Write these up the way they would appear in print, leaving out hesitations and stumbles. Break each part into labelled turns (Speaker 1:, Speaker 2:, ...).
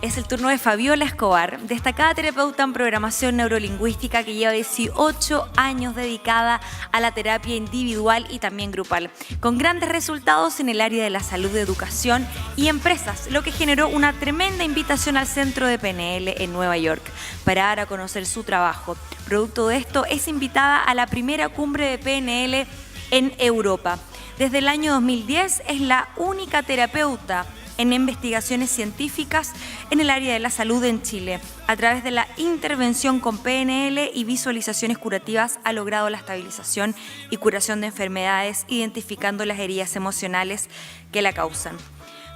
Speaker 1: Es el turno de Fabiola Escobar, destacada terapeuta en programación neurolingüística que lleva 18 años dedicada a la terapia individual y también grupal, con grandes resultados en el área de la salud, educación y empresas, lo que generó una tremenda invitación al centro de PNL en Nueva York para dar a conocer su trabajo. Producto de esto, es invitada a la primera cumbre de PNL en Europa. Desde el año 2010 es la única terapeuta en investigaciones científicas en el área de la salud en Chile. A través de la intervención con PNL y visualizaciones curativas ha logrado la estabilización y curación de enfermedades, identificando las heridas emocionales que la causan.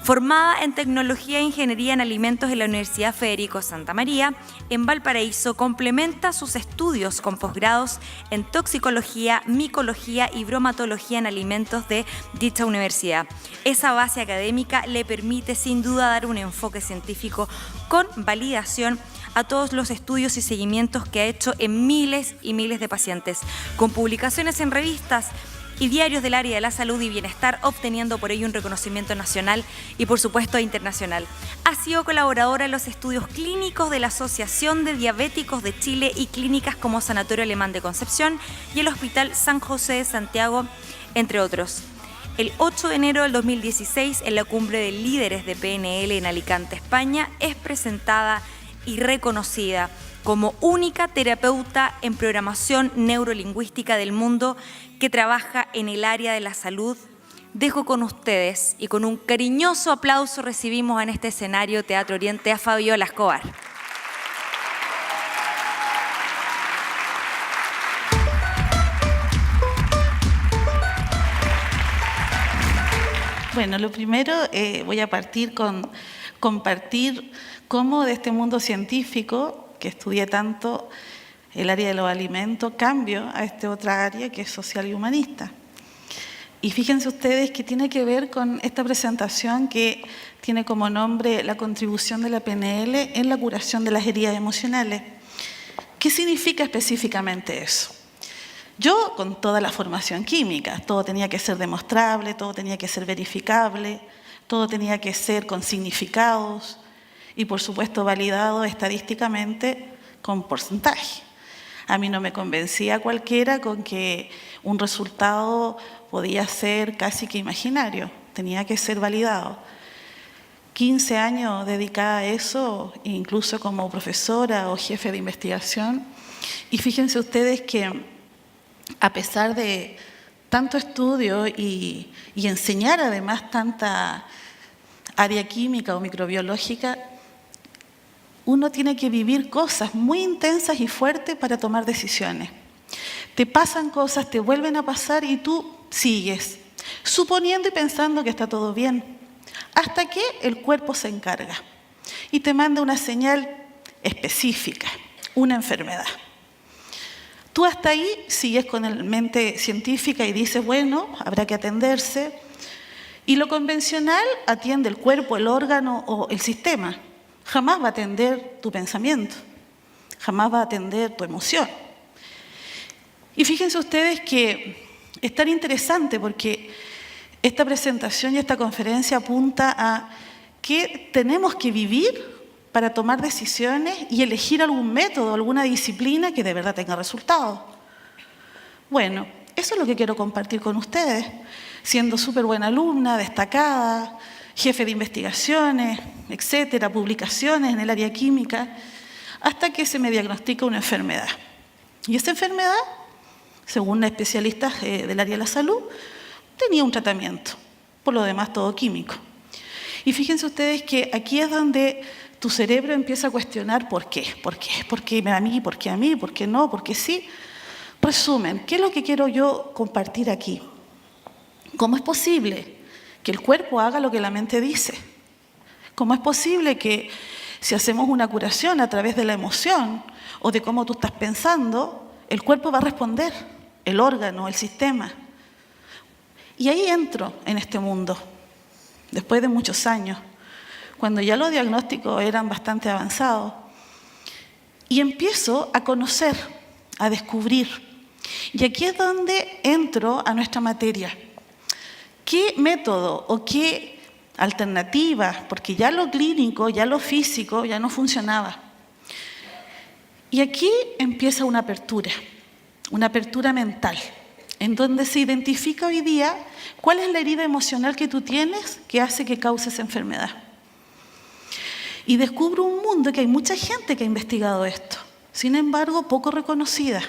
Speaker 1: Formada en Tecnología e Ingeniería en Alimentos en la Universidad Federico Santa María, en Valparaíso, complementa sus estudios con posgrados en Toxicología, Micología y Bromatología en Alimentos de dicha universidad. Esa base académica le permite sin duda dar un enfoque científico con validación a todos los estudios y seguimientos que ha hecho en miles y miles de pacientes, con publicaciones en revistas y diarios del área de la salud y bienestar, obteniendo por ello un reconocimiento nacional y por supuesto internacional. Ha sido colaboradora en los estudios clínicos de la Asociación de Diabéticos de Chile y clínicas como Sanatorio Alemán de Concepción y el Hospital San José de Santiago, entre otros. El 8 de enero del 2016, en la cumbre de líderes de PNL en Alicante, España, es presentada y reconocida como única terapeuta en programación neurolingüística del mundo que trabaja en el área de la salud. Dejo con ustedes y con un cariñoso aplauso recibimos en este escenario Teatro Oriente a Fabiola Escobar.
Speaker 2: Bueno, lo primero voy a partir con compartir cómo de este mundo científico que estudié tanto, el área de los alimentos, cambio a esta otra área que es social y humanista. Y fíjense ustedes que tiene que ver con esta presentación que tiene como nombre la contribución de la PNL en la curación de las heridas emocionales. ¿Qué significa específicamente eso? Yo, con toda la formación química, todo tenía que ser demostrable, todo tenía que ser verificable, todo tenía que ser con significados y, por supuesto, validado estadísticamente con porcentaje. A mí no me convencía cualquiera con que un resultado podía ser casi que imaginario, tenía que ser validado. 15 años dedicada a eso, incluso como profesora o jefe de investigación. Y fíjense ustedes que a pesar de tanto estudio y enseñar además tanta área química o microbiológica, uno tiene que vivir cosas muy intensas y fuertes para tomar decisiones. Te pasan cosas, te vuelven a pasar y tú sigues, suponiendo y pensando que está todo bien, hasta que el cuerpo se encarga y te manda una señal específica, una enfermedad. Tú hasta ahí sigues con la mente científica y dices, bueno, habrá que atenderse. Y lo convencional atiende el cuerpo, el órgano o el sistema. Jamás va a atender tu pensamiento, jamás va a atender tu emoción. Y fíjense ustedes que es tan interesante porque esta presentación y esta conferencia apunta a que tenemos que vivir para tomar decisiones y elegir algún método, alguna disciplina que de verdad tenga resultados. Bueno, eso es lo que quiero compartir con ustedes, siendo súper buena alumna, destacada, jefe de investigaciones, etcétera, publicaciones en el área química, hasta que se me diagnostica una enfermedad. Y esa enfermedad, según especialistas del área de la salud, tenía un tratamiento, por lo demás todo químico. Y fíjense ustedes que aquí es donde tu cerebro empieza a cuestionar por qué, por qué, por qué a mí, por qué a mí, por qué no, por qué sí. Resumen, ¿qué es lo que quiero yo compartir aquí? ¿Cómo es posible que el cuerpo haga lo que la mente dice? ¿Cómo es posible que si hacemos una curación a través de la emoción o de cómo tú estás pensando, el cuerpo va a responder, el órgano, el sistema? Y ahí entro en este mundo, después de muchos años, cuando ya los diagnósticos eran bastante avanzados, y empiezo a conocer, a descubrir. Y aquí es donde entro a nuestra materia. ¿Qué método o qué alternativas, porque ya lo clínico, ya lo físico, ya no funcionaba. Y aquí empieza una apertura mental, en donde se identifica hoy día cuál es la herida emocional que tú tienes que hace que cause esa enfermedad. Y descubro un mundo que hay mucha gente que ha investigado esto, sin embargo poco reconocida,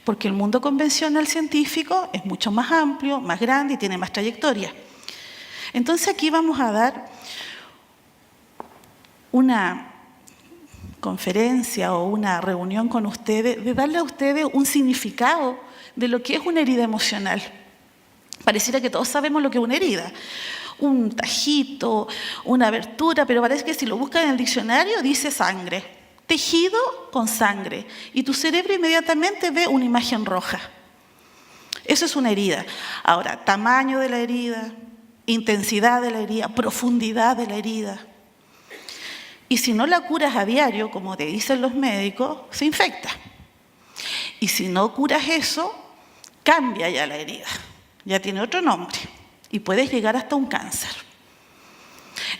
Speaker 2: porque el mundo convencional científico es mucho más amplio, más grande y tiene más trayectoria. Entonces aquí vamos a dar una conferencia o una reunión con ustedes, de darle a ustedes un significado de lo que es una herida emocional. Pareciera que todos sabemos lo que es una herida, un tajito, una abertura, pero parece que si lo buscan en el diccionario dice sangre, tejido con sangre, y tu cerebro inmediatamente ve una imagen roja. Eso es una herida. Ahora, tamaño de la herida, intensidad de la herida, profundidad de la herida. Y si no la curas a diario, como te dicen los médicos, se infecta. Y si no curas eso, cambia ya la herida. Ya tiene otro nombre. Y puedes llegar hasta un cáncer.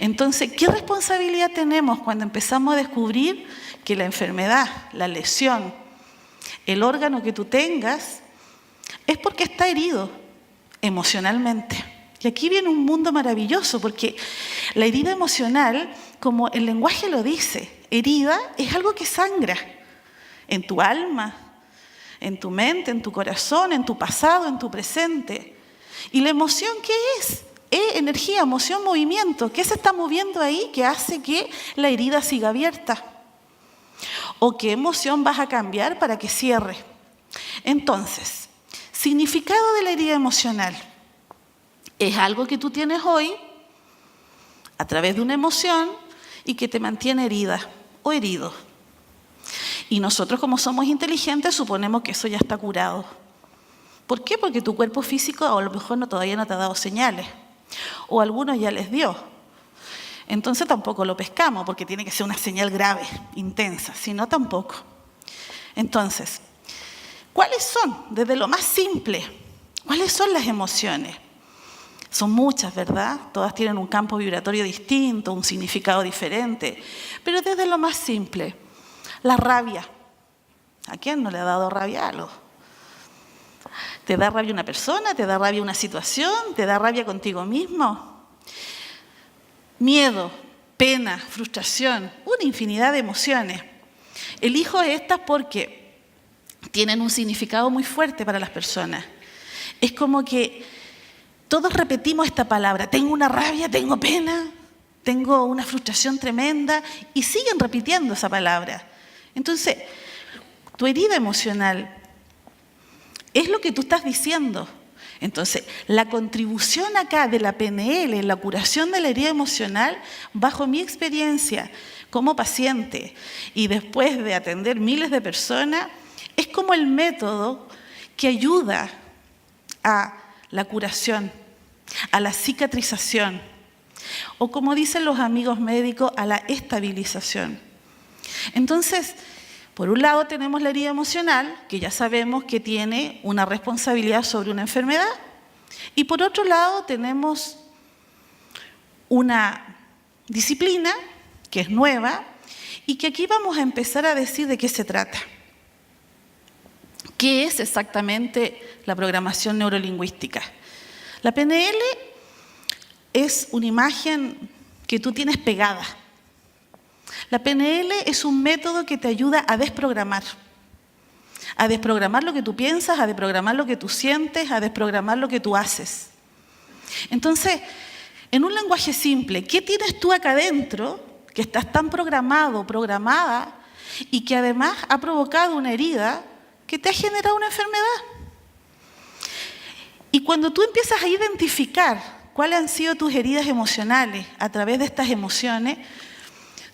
Speaker 2: Entonces, ¿qué responsabilidad tenemos cuando empezamos a descubrir que la enfermedad, la lesión, el órgano que tú tengas, es porque está herido emocionalmente? Y aquí viene un mundo maravilloso, porque la herida emocional, como el lenguaje lo dice, herida es algo que sangra en tu alma, en tu mente, en tu corazón, en tu pasado, en tu presente. ¿Y la emoción qué es? Es energía, emoción, movimiento. ¿Qué se está moviendo ahí que hace que la herida siga abierta? ¿O qué emoción vas a cambiar para que cierre? Entonces, significado de la herida emocional. Es algo que tú tienes hoy a través de una emoción y que te mantiene herida o herido. Y nosotros, como somos inteligentes, suponemos que eso ya está curado. ¿Por qué? Porque tu cuerpo físico a lo mejor todavía no te ha dado señales, o algunos ya les dio. Entonces tampoco lo pescamos, porque tiene que ser una señal grave, intensa, si no tampoco. Entonces, ¿cuáles son? Desde lo más simple, ¿cuáles son las emociones? Son muchas, ¿verdad? Todas tienen un campo vibratorio distinto, un significado diferente. Pero desde lo más simple, la rabia. ¿A quién no le ha dado rabia algo? ¿Te da rabia una persona? ¿Te da rabia una situación? ¿Te da rabia contigo mismo? Miedo, pena, frustración, una infinidad de emociones. Elijo estas porque tienen un significado muy fuerte para las personas. Es como que todos repetimos esta palabra, tengo una rabia, tengo pena, tengo una frustración tremenda, y siguen repitiendo esa palabra. Entonces, tu herida emocional es lo que tú estás diciendo. Entonces, la contribución acá de la PNL en la curación de la herida emocional, bajo mi experiencia como paciente y después de atender miles de personas, es como el método que ayuda a la curación, a la cicatrización, o como dicen los amigos médicos, a la estabilización. Entonces, por un lado tenemos la herida emocional, que ya sabemos que tiene una responsabilidad sobre una enfermedad, y por otro lado tenemos una disciplina que es nueva y que aquí vamos a empezar a decir de qué se trata. ¿Qué es exactamente la programación neurolingüística? La PNL es una imagen que tú tienes pegada. La PNL es un método que te ayuda a desprogramar lo que tú piensas, a desprogramar lo que tú sientes, a desprogramar lo que tú haces. Entonces, en un lenguaje simple, ¿qué tienes tú acá adentro que estás tan programado, programada, y que además ha provocado una herida que te ha generado una enfermedad? Y cuando tú empiezas a identificar cuáles han sido tus heridas emocionales a través de estas emociones,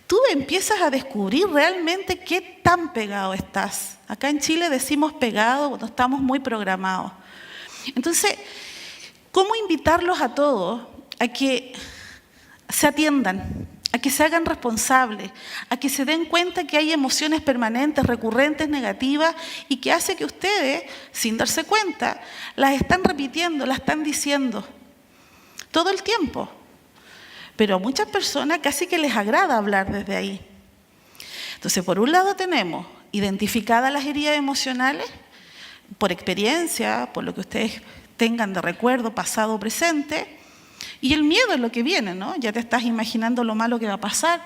Speaker 2: tú empiezas a descubrir realmente qué tan pegado estás. Acá en Chile decimos pegado cuando estamos muy programados. Entonces, ¿cómo invitarlos a todos a que se atiendan, a que se hagan responsables, a que se den cuenta que hay emociones permanentes, recurrentes, negativas, y que hace que ustedes, sin darse cuenta, las están repitiendo, las están diciendo todo el tiempo? pero a muchas personas casi que les agrada hablar desde ahí. Entonces, por un lado tenemos identificadas las heridas emocionales, por experiencia, por lo que ustedes tengan de recuerdo, pasado o presente, y el miedo es lo que viene, ¿no? Ya te estás imaginando lo malo que va a pasar.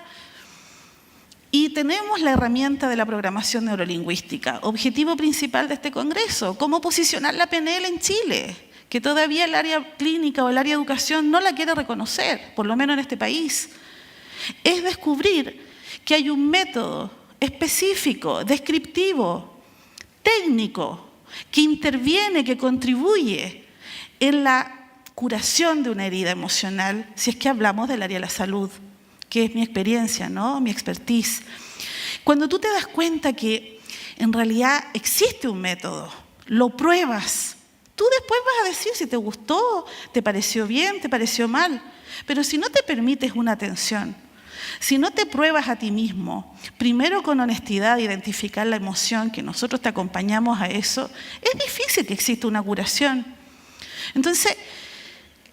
Speaker 2: Y tenemos la herramienta de la programación neurolingüística, objetivo principal de este congreso, cómo posicionar la PNL en Chile, que todavía el área clínica o el área de educación no la quiere reconocer, por lo menos en este país. Es descubrir que hay un método específico, descriptivo, técnico, que interviene, que contribuye en la curación de una herida emocional, si es que hablamos del área de la salud, que es mi experiencia, ¿no? Mi expertise. Cuando tú te das cuenta que en realidad existe un método, lo pruebas, tú después vas a decir si te gustó, te pareció bien, te pareció mal. Pero si no te permites una atención, si no te pruebas a ti mismo, primero con honestidad, identificar la emoción, que nosotros te acompañamos a eso, es difícil que exista una curación. Entonces,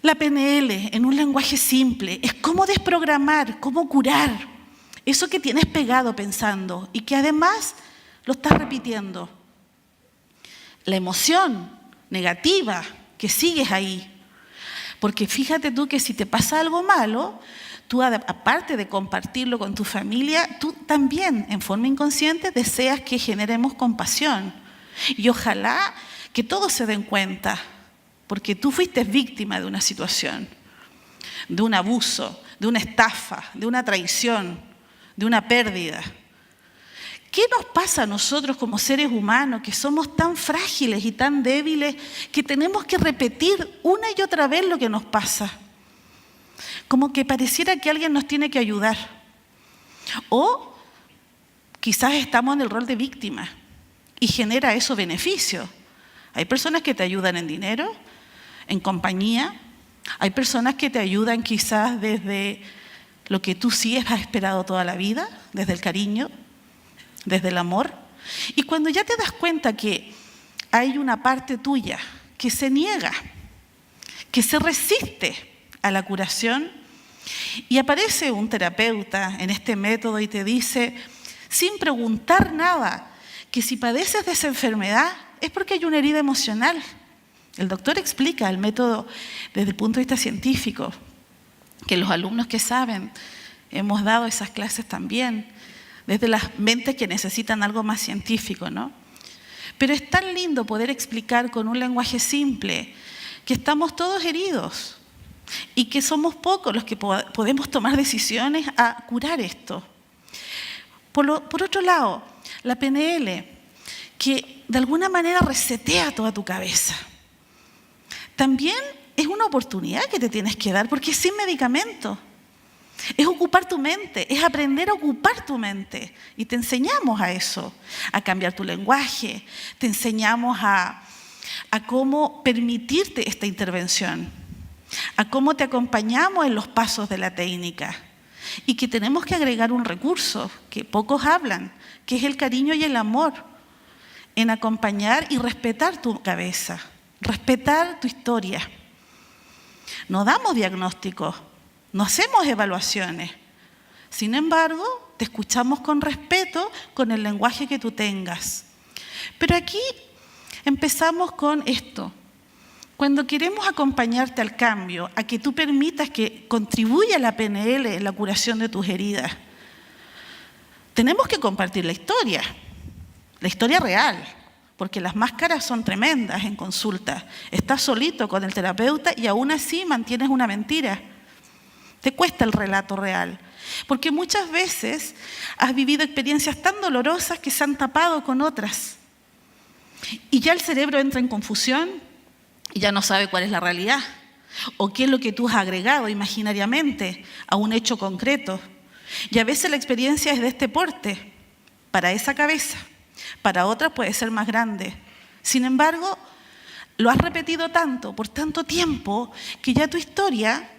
Speaker 2: la PNL, en un lenguaje simple, es cómo desprogramar, cómo curar eso que tienes pegado pensando y que además lo estás repitiendo. La emoción negativa que sigues ahí. Porque fíjate tú que si te pasa algo malo, tú aparte de compartirlo con tu familia, tú también en forma inconsciente deseas que generemos compasión. Y ojalá que todos se den cuenta. Porque tú fuiste víctima de una situación, de un abuso, de una estafa, de una traición, de una pérdida. ¿Qué nos pasa a nosotros como seres humanos que somos tan frágiles y tan débiles que tenemos que repetir una y otra vez lo que nos pasa? Como que pareciera que alguien nos tiene que ayudar. O quizás estamos en el rol de víctima y genera eso beneficio. Hay personas que te ayudan en dinero, en compañía. Hay personas que te ayudan quizás desde lo que tú sí has esperado toda la vida, desde el cariño, desde el amor. Y cuando ya te das cuenta que hay una parte tuya que se niega, que se resiste a la curación, y aparece un terapeuta en este método y te dice, sin preguntar nada, que si padeces de esa enfermedad es porque hay una herida emocional. El doctor explica el método desde el punto de vista científico, que los alumnos que saben, hemos dado esas clases también, desde las mentes que necesitan algo más científico, ¿no? Pero es tan lindo poder explicar con un lenguaje simple que estamos todos heridos y que somos pocos los que podemos tomar decisiones a curar esto. Por otro lado, la PNL, que de alguna manera resetea toda tu cabeza. También es una oportunidad que te tienes que dar, porque es sin medicamento. Es ocupar tu mente, es aprender a ocupar tu mente. Y te enseñamos a eso, a cambiar tu lenguaje, te enseñamos a cómo permitirte esta intervención, a cómo te acompañamos en los pasos de la técnica. Y que tenemos que agregar un recurso que pocos hablan, que es el cariño y el amor, en acompañar y respetar tu cabeza. Respetar tu historia. No damos diagnósticos, no hacemos evaluaciones. Sin embargo, te escuchamos con respeto, con el lenguaje que tú tengas. Pero aquí empezamos con esto. Cuando queremos acompañarte al cambio, a que tú permitas que contribuya la PNL en la curación de tus heridas, tenemos que compartir la historia real. Porque las máscaras son tremendas en consulta. Estás solito con el terapeuta y aún así mantienes una mentira. Te cuesta el relato real. Porque muchas veces has vivido experiencias tan dolorosas que se han tapado con otras. Y ya el cerebro entra en confusión y ya no sabe cuál es la realidad. O qué es lo que tú has agregado imaginariamente a un hecho concreto. Y a veces la experiencia es de este porte, para esa cabeza. Para otras puede ser más grande. Sin embargo, lo has repetido tanto, por tanto tiempo, que ya tu historia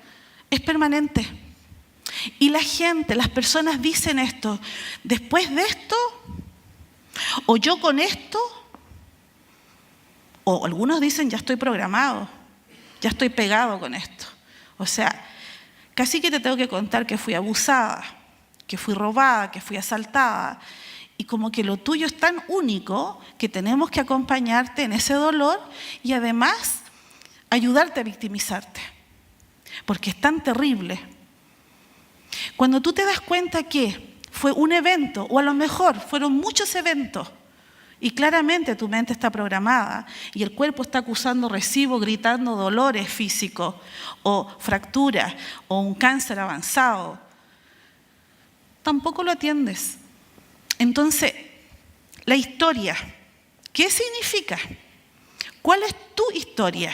Speaker 2: es permanente. Y la gente, las personas dicen esto, después de esto, o yo con esto, o algunos dicen ya estoy programado, ya estoy pegado con esto. O sea, casi que te tengo que contar que fui abusada, que fui robada, que fui asaltada. Y como que lo tuyo es tan único que tenemos que acompañarte en ese dolor y además ayudarte a victimizarte, porque es tan terrible. Cuando tú te das cuenta que fue un evento, o a lo mejor fueron muchos eventos, y claramente tu mente está programada y el cuerpo está acusando recibo, gritando dolores físicos, o fracturas, o un cáncer avanzado, tampoco lo atiendes. Entonces, la historia, ¿qué significa? ¿Cuál es tu historia?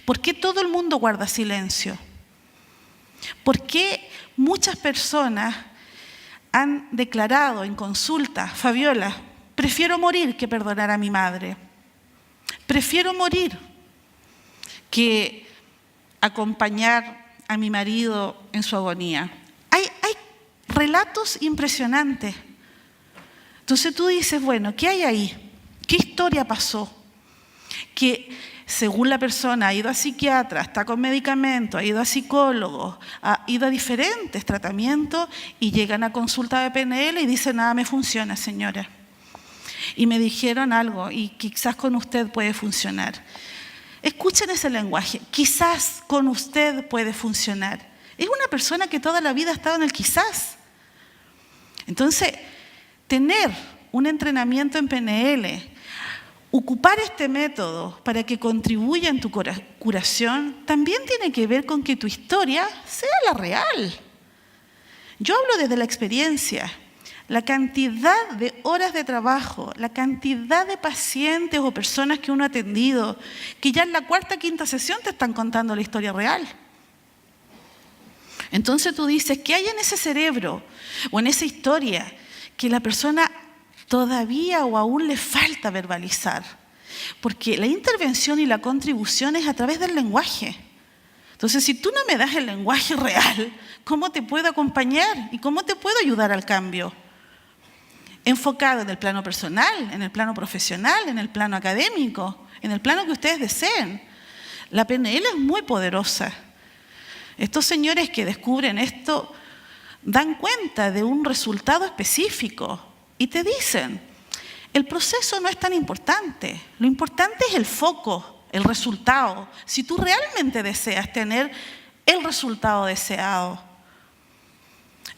Speaker 2: ¿Por qué todo el mundo guarda silencio? ¿Por qué muchas personas han declarado en consulta, Fabiola, prefiero morir que perdonar a mi madre? Prefiero morir que acompañar a mi marido en su agonía. Hay relatos impresionantes. Entonces tú dices, bueno, ¿qué hay ahí? ¿Qué historia pasó? Que según la persona ha ido a psiquiatra, está con medicamentos, ha ido a psicólogos, ha ido a diferentes tratamientos y llegan a consulta de PNL y dicen, nada me funciona, señora. Y me dijeron algo y quizás con usted puede funcionar. Escuchen ese lenguaje, quizás con usted puede funcionar. Es una persona que toda la vida ha estado en el quizás. Entonces, tener un entrenamiento en PNL, ocupar este método para que contribuya en tu curación, también tiene que ver con que tu historia sea la real. Yo hablo desde la experiencia. La cantidad de horas de trabajo, la cantidad de pacientes o personas que uno ha atendido, que ya en la cuarta, quinta sesión te están contando la historia real. Entonces tú dices, ¿qué hay en ese cerebro o en esa historia que la persona todavía o aún le falta verbalizar? Porque la intervención y la contribución es a través del lenguaje. Entonces, si tú no me das el lenguaje real, ¿cómo te puedo acompañar y cómo te puedo ayudar al cambio? Enfocado en el plano personal, en el plano profesional, en el plano académico, en el plano que ustedes deseen. La PNL es muy poderosa. Estos señores que descubren esto dan cuenta de un resultado específico y te dicen, el proceso no es tan importante, lo importante es el foco, el resultado. Si tú realmente deseas tener el resultado deseado.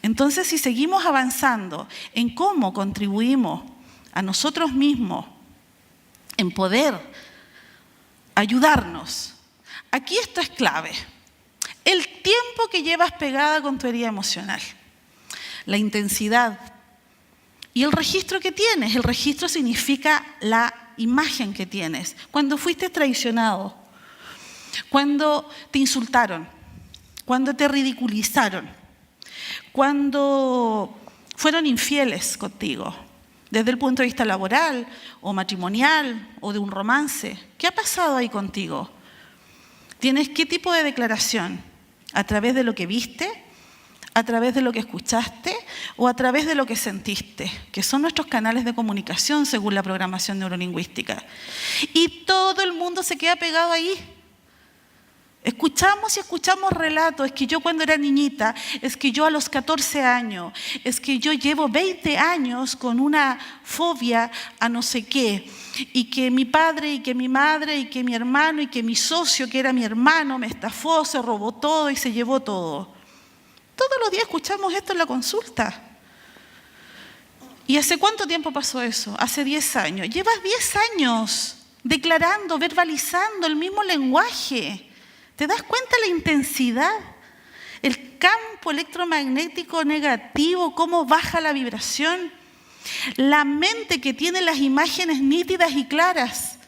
Speaker 2: Entonces, si seguimos avanzando en cómo contribuimos a nosotros mismos en poder ayudarnos, aquí esto es clave. El tiempo que llevas pegada con tu herida emocional, la intensidad y el registro que tienes. El registro significa la imagen que tienes. Cuando fuiste traicionado, cuando te insultaron, cuando te ridiculizaron, cuando fueron infieles contigo, desde el punto de vista laboral o matrimonial o de un romance. ¿Qué ha pasado ahí contigo? ¿Tienes qué tipo de declaración? ¿A través de lo que viste? ¿A través de lo que escuchaste? ¿O a través de lo que sentiste? Que son nuestros canales de comunicación según la programación neurolingüística. Y todo el mundo se queda pegado ahí. Escuchamos y escuchamos relatos, es que yo cuando era niñita, es que yo a los 14 años, es que yo llevo 20 años con una fobia a no sé qué, y que mi padre, y que mi madre, y que mi hermano, y que mi socio, que era mi hermano, me estafó, se robó todo y se llevó todo. Todos los días escuchamos esto en la consulta. ¿Y hace cuánto tiempo pasó eso? Hace 10 años. Llevas 10 años declarando, verbalizando el mismo lenguaje. ¿Te das cuenta la intensidad? El campo electromagnético negativo, cómo baja la vibración. La mente que tiene las imágenes nítidas y claras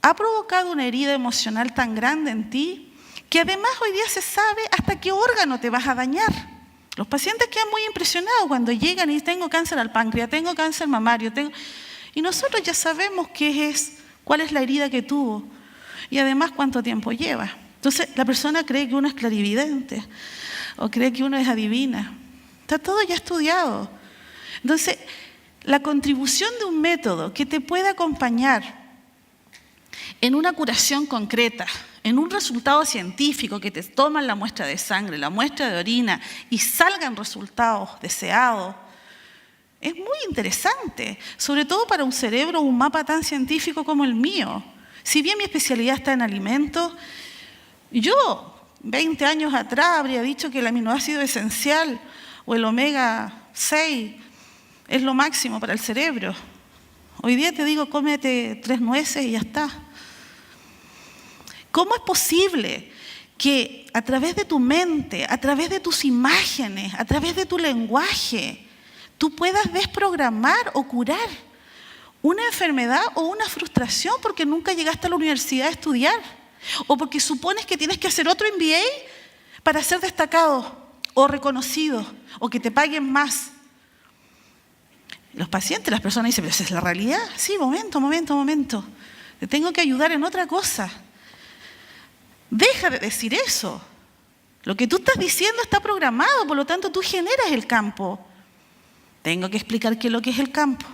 Speaker 2: ha provocado una herida emocional tan grande en ti que además hoy día se sabe hasta qué órgano te vas a dañar. Los pacientes quedan muy impresionados cuando llegan y dicen, tengo cáncer al páncreas, tengo cáncer mamario, y nosotros ya sabemos qué es, cuál es la herida que tuvo. Y además, ¿cuánto tiempo lleva? Entonces, la persona cree que uno es clarividente o cree que uno es adivina. Está todo ya estudiado. Entonces, la contribución de un método que te pueda acompañar en una curación concreta, en un resultado científico, que te toman la muestra de sangre, la muestra de orina y salgan resultados deseados, es muy interesante, sobre todo para un cerebro, un mapa tan científico como el mío. Si bien mi especialidad está en alimentos, yo 20 años atrás habría dicho que el aminoácido esencial o el omega 6 es lo máximo para el cerebro. Hoy día te digo, cómete 3 nueces y ya está. ¿Cómo es posible que a través de tu mente, a través de tus imágenes, a través de tu lenguaje, tú puedas desprogramar o curar una enfermedad o una frustración porque nunca llegaste a la universidad a estudiar? O porque supones que tienes que hacer otro MBA para ser destacado o reconocido o que te paguen más. Los pacientes, las personas dicen, pero esa es la realidad. Sí, momento. Te tengo que ayudar en otra cosa. Deja de decir eso. Lo que tú estás diciendo está programado, por lo tanto tú generas el campo. Tengo que explicar qué es lo que es el campo.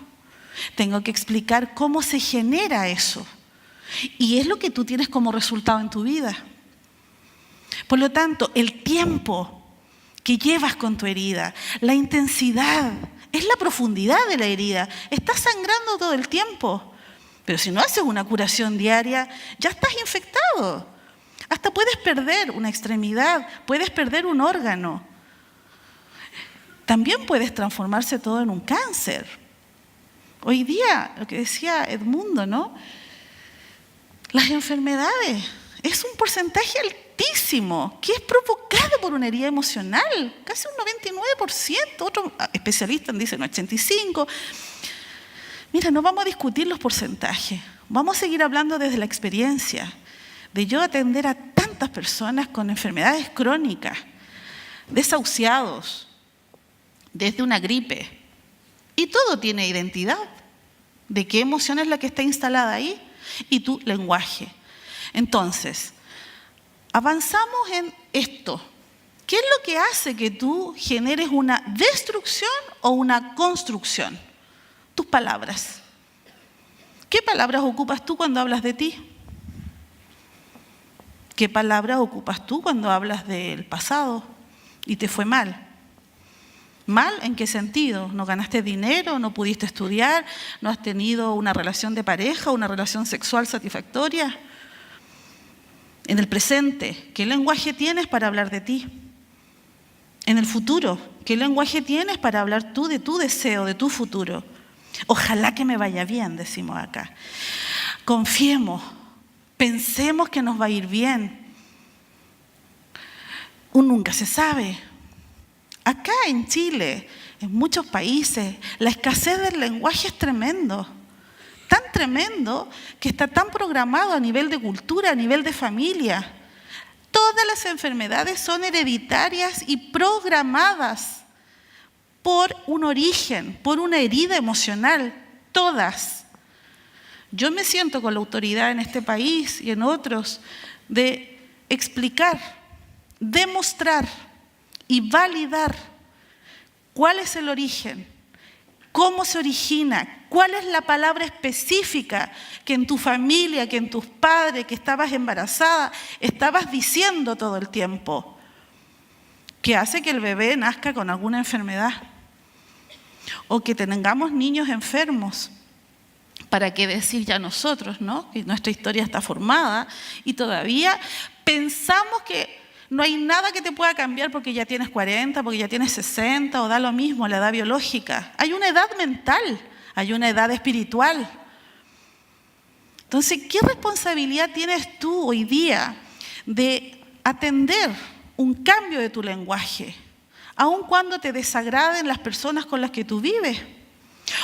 Speaker 2: Tengo que explicar cómo se genera eso. Y es lo que tú tienes como resultado en tu vida. Por lo tanto, el tiempo que llevas con tu herida, la intensidad, es la profundidad de la herida. Estás sangrando todo el tiempo. Pero si no haces una curación diaria, ya estás infectado. Hasta puedes perder una extremidad, puedes perder un órgano. También puedes transformarse todo en un cáncer. Hoy día, lo que decía Edmundo, ¿no? Las enfermedades es un porcentaje altísimo que es provocado por una herida emocional, casi un 99%, otros especialistas dicen un 85%. Mira, no vamos a discutir los porcentajes, vamos a seguir hablando desde la experiencia de yo atender a tantas personas con enfermedades crónicas, desahuciados, desde una gripe, y todo tiene identidad de qué emoción es la que está instalada ahí y tu lenguaje. Entonces, avanzamos en esto. ¿Qué es lo que hace que tú generes una destrucción o una construcción? Tus palabras. ¿Qué palabras ocupas tú cuando hablas de ti? ¿Qué palabras ocupas tú cuando hablas del pasado y te fue mal? ¿Mal en qué sentido? ¿No ganaste dinero? ¿No pudiste estudiar? ¿No has tenido una relación de pareja, una relación sexual satisfactoria? En el presente, ¿qué lenguaje tienes para hablar de ti? En el futuro, ¿qué lenguaje tienes para hablar tú de tu deseo, de tu futuro? Ojalá que me vaya bien, decimos acá. Confiemos, pensemos que nos va a ir bien. Uno nunca se sabe. Acá en Chile, en muchos países, la escasez del lenguaje es tremendo. Tan tremendo que está tan programado a nivel de cultura, a nivel de familia. Todas las enfermedades son hereditarias y programadas por un origen, por una herida emocional. Todas. Yo me siento con la autoridad en este país y en otros de explicar, demostrar y validar cuál es el origen, cómo se origina, cuál es la palabra específica que en tu familia, que en tus padres, que estabas embarazada, estabas diciendo todo el tiempo, que hace que el bebé nazca con alguna enfermedad o que tengamos niños enfermos. ¿Para qué decir ya nosotros, no? Que nuestra historia está formada y todavía pensamos que no hay nada que te pueda cambiar porque ya tienes 40, porque ya tienes 60 o da lo mismo la edad biológica. Hay una edad mental, hay una edad espiritual. Entonces, ¿qué responsabilidad tienes tú hoy día de atender un cambio de tu lenguaje, aun cuando te desagraden las personas con las que tú vives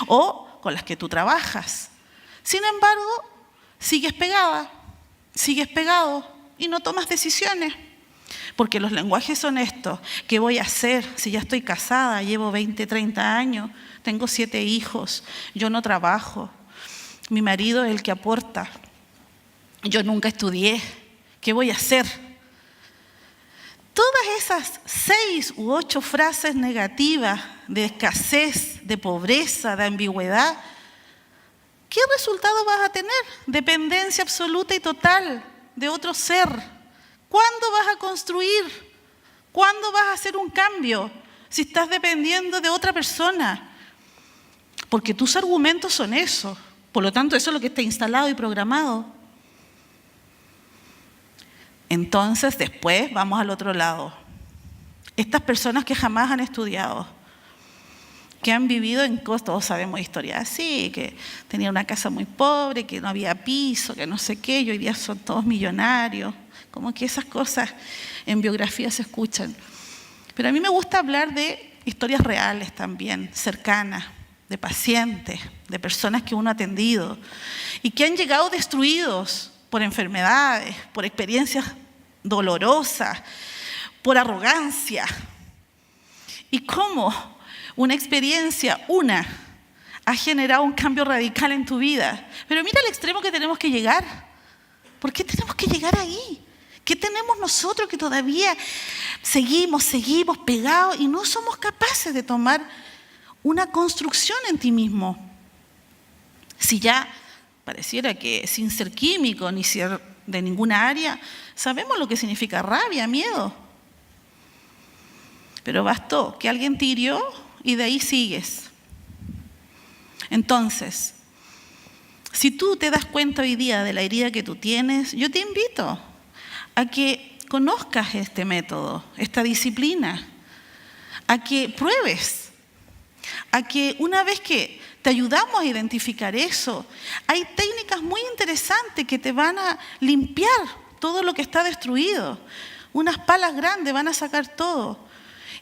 Speaker 2: o con las que tú trabajas? Sin embargo, sigues pegada, sigues pegado y no tomas decisiones. Porque los lenguajes son estos. ¿Qué voy a hacer si ya estoy casada, llevo 20, 30 años, tengo 7 hijos, yo no trabajo, mi marido es el que aporta, yo nunca estudié, ¿qué voy a hacer? Todas esas 6 u 8 frases negativas de escasez, de pobreza, de ambigüedad, ¿qué resultado vas a tener? Dependencia absoluta y total. de otro ser? ¿Cuándo vas a construir? ¿Cuándo vas a hacer un cambio si estás dependiendo de otra persona? Porque tus argumentos son eso. Por lo tanto, eso es lo que está instalado y programado. Entonces, después vamos al otro lado. Estas personas que jamás han estudiado, que han vivido en cosas, todos sabemos historias así, que tenían una casa muy pobre, que no había piso, que no sé qué, y hoy día son todos millonarios. Como que esas cosas en biografía se escuchan. Pero a mí me gusta hablar de historias reales también, cercanas, de pacientes, de personas que uno ha atendido y que han llegado destruidos por enfermedades, por experiencias dolorosas, por arrogancia. Y cómo una experiencia, ha generado un cambio radical en tu vida. Pero mira el extremo que tenemos que llegar. ¿Por qué tenemos que llegar ahí? ¿Qué tenemos nosotros que todavía seguimos pegados y no somos capaces de tomar una construcción en ti mismo? Si ya pareciera que sin ser químico ni ser de ninguna área, sabemos lo que significa rabia, miedo. Pero bastó que alguien te hirió y de ahí sigues. Entonces, si tú te das cuenta hoy día de la herida que tú tienes, yo te invito a que conozcas este método, esta disciplina, a que pruebes, a que una vez que te ayudamos a identificar eso, hay técnicas muy interesantes que te van a limpiar todo lo que está destruido. Unas palas grandes van a sacar todo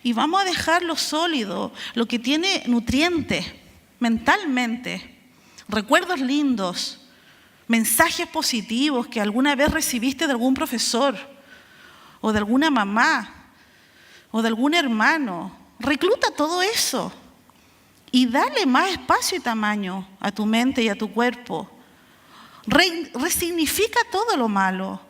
Speaker 2: y vamos a dejar lo sólido, lo que tiene nutrientes mentalmente, recuerdos lindos, mensajes positivos que alguna vez recibiste de algún profesor o de alguna mamá o de algún hermano. Recluta todo eso y dale más espacio y tamaño a tu mente y a tu cuerpo. Resignifica todo lo malo.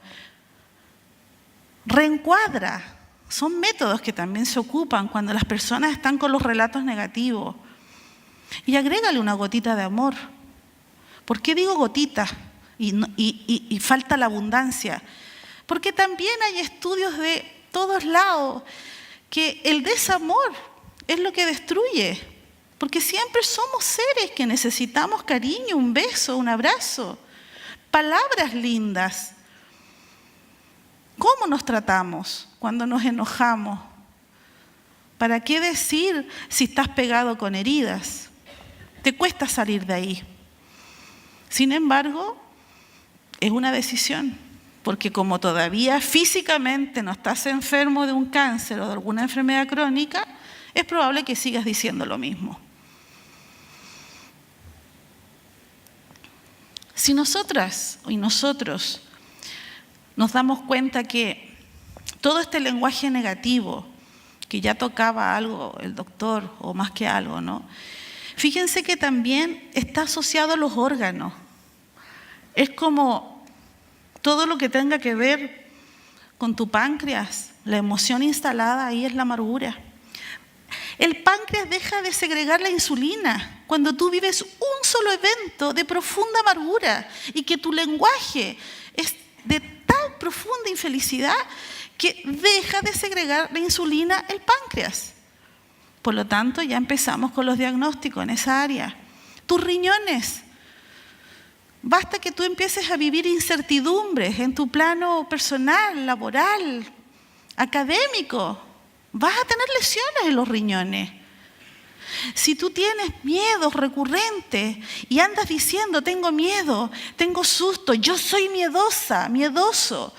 Speaker 2: Reencuadra. Son métodos que también se ocupan cuando las personas están con los relatos negativos. Y agrégale una gotita de amor. ¿Por qué digo gotita y falta la abundancia? Porque también hay estudios de todos lados que el desamor es lo que destruye. Porque siempre somos seres que necesitamos cariño, un beso, un abrazo, palabras lindas. ¿Cómo nos tratamos cuando nos enojamos? ¿Para qué decir si estás pegado con heridas? Te cuesta salir de ahí. Sin embargo, es una decisión, porque como todavía físicamente no estás enfermo de un cáncer o de alguna enfermedad crónica, es probable que sigas diciendo lo mismo. Si nosotras y nosotros nos damos cuenta que todo este lenguaje negativo, que ya tocaba algo el doctor, o más que algo, ¿no? Fíjense que también está asociado a los órganos. Es como todo lo que tenga que ver con tu páncreas, la emoción instalada ahí es la amargura. El páncreas deja de segregar la insulina cuando tú vives un solo evento de profunda amargura y que tu lenguaje es de tan profunda infelicidad que deja de segregar la insulina el páncreas. Por lo tanto, ya empezamos con los diagnósticos en esa área. Tus riñones. Basta que tú empieces a vivir incertidumbres en tu plano personal, laboral, académico. Vas a tener lesiones en los riñones. Si tú tienes miedos recurrentes y andas diciendo, tengo miedo, tengo susto, yo soy miedosa, miedoso,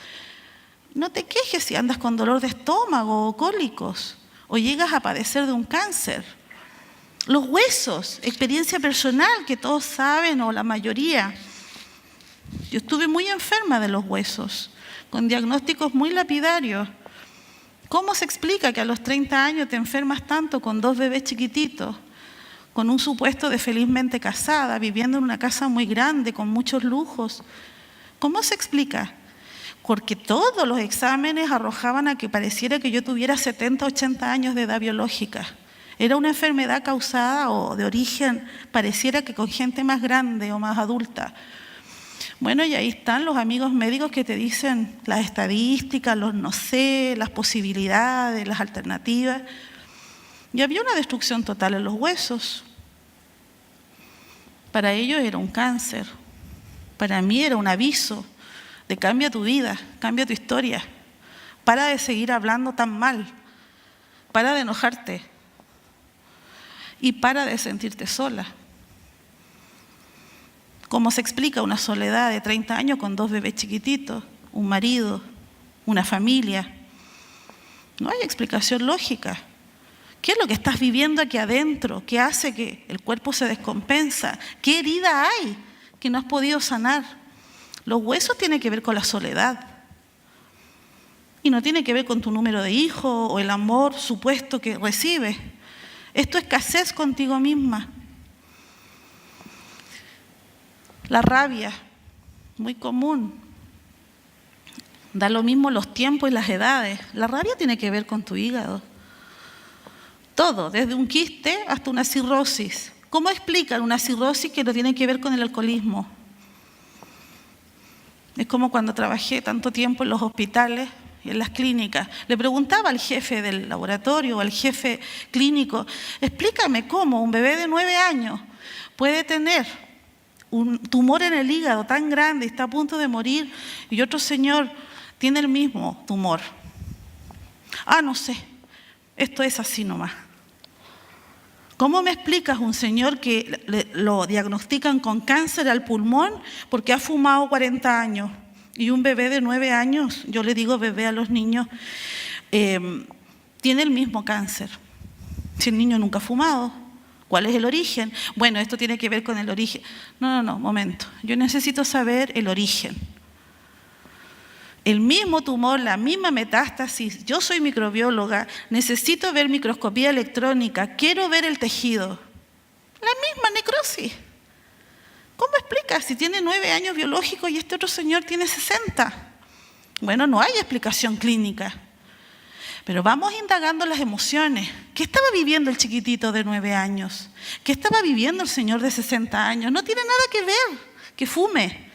Speaker 2: no te quejes si andas con dolor de estómago o cólicos o llegas a padecer de un cáncer. Los huesos, experiencia personal que todos saben o la mayoría. Yo estuve muy enferma de los huesos, con diagnósticos muy lapidarios. ¿Cómo se explica que a los 30 años te enfermas tanto con 2 bebés chiquititos, con un supuesto de felizmente casada, viviendo en una casa muy grande, con muchos lujos? ¿Cómo se explica? Porque todos los exámenes arrojaban a que pareciera que yo tuviera 70, 80 años de edad biológica. Era una enfermedad causada o de origen, pareciera que con gente más grande o más adulta. Bueno, y ahí están los amigos médicos que te dicen las estadísticas, los no sé, las posibilidades, las alternativas. Y había una destrucción total en los huesos. Para ellos era un cáncer. Para mí era un aviso de cambia tu vida, cambia tu historia. Para de seguir hablando tan mal. Para de enojarte. Y para de sentirte sola. ¿Cómo se explica una soledad de 30 años con 2 bebés chiquititos, un marido, una familia? No hay explicación lógica. ¿Qué es lo que estás viviendo aquí adentro? ¿Qué hace que el cuerpo se descompensa? ¿Qué herida hay que no has podido sanar? Los huesos tienen que ver con la soledad. Y no tiene que ver con tu número de hijos o el amor supuesto que recibes. Es tu escasez contigo misma. La rabia, muy común. Da lo mismo los tiempos y las edades. La rabia tiene que ver con tu hígado. Todo, desde un quiste hasta una cirrosis. ¿Cómo explican una cirrosis que no tiene que ver con el alcoholismo? Es como cuando trabajé tanto tiempo en los hospitales y en las clínicas. Le preguntaba al jefe del laboratorio o al jefe clínico, explícame cómo un bebé de 9 años puede tener un tumor en el hígado tan grande, está a punto de morir, y otro señor tiene el mismo tumor. No sé, esto es así nomás. ¿Cómo me explicas un señor que lo diagnostican con cáncer al pulmón porque ha fumado 40 años? Y un bebé de 9 años, yo le digo bebé a los niños, tiene el mismo cáncer. Si el niño nunca ha fumado, ¿cuál es el origen? Bueno, esto tiene que ver con el origen. No, momento. Yo necesito saber el origen. El mismo tumor, la misma metástasis. Yo soy microbióloga, necesito ver microscopía electrónica, quiero ver el tejido. La misma necrosis. ¿Cómo explicas si tiene 9 años biológicos y este otro señor tiene 60? Bueno, no hay explicación clínica. Pero vamos indagando las emociones. ¿Qué estaba viviendo el chiquitito de 9 años? ¿Qué estaba viviendo el señor de 60 años? No tiene nada que ver que fume.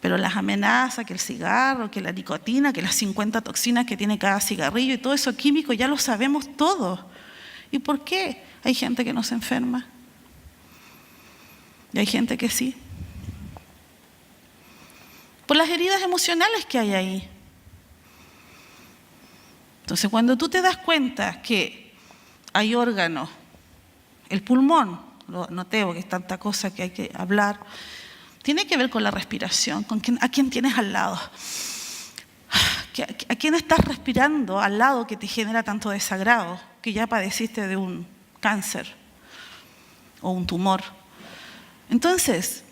Speaker 2: Pero las amenazas, que el cigarro, que la nicotina, que las 50 toxinas que tiene cada cigarrillo y todo eso químico, ya lo sabemos todo. ¿Y por qué hay gente que no se enferma? Y hay gente que sí. Por las heridas emocionales que hay ahí. Entonces, cuando tú te das cuenta que hay órganos, el pulmón, lo noté porque es tanta cosa que hay que hablar, tiene que ver con la respiración, a quién tienes al lado. ¿A quién estás respirando al lado que te genera tanto desagrado, que ya padeciste de un cáncer o un tumor? Entonces,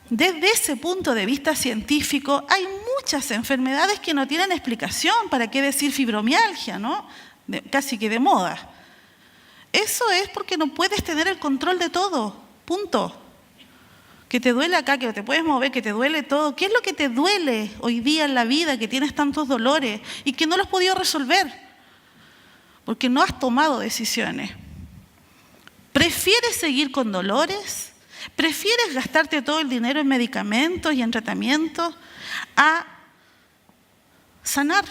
Speaker 2: desde ese punto de vista científico, hay muchas enfermedades que no tienen explicación. ¿Para qué decir fibromialgia, no? Casi que de moda. Eso es porque no puedes tener el control de todo, punto. Que te duele acá, que te puedes mover, que te duele todo. ¿Qué es lo que te duele hoy día en la vida, que tienes tantos dolores y que no los has podido resolver? Porque no has tomado decisiones. ¿Prefieres seguir con dolores? ¿Prefieres gastarte todo el dinero en medicamentos y en tratamientos a sanar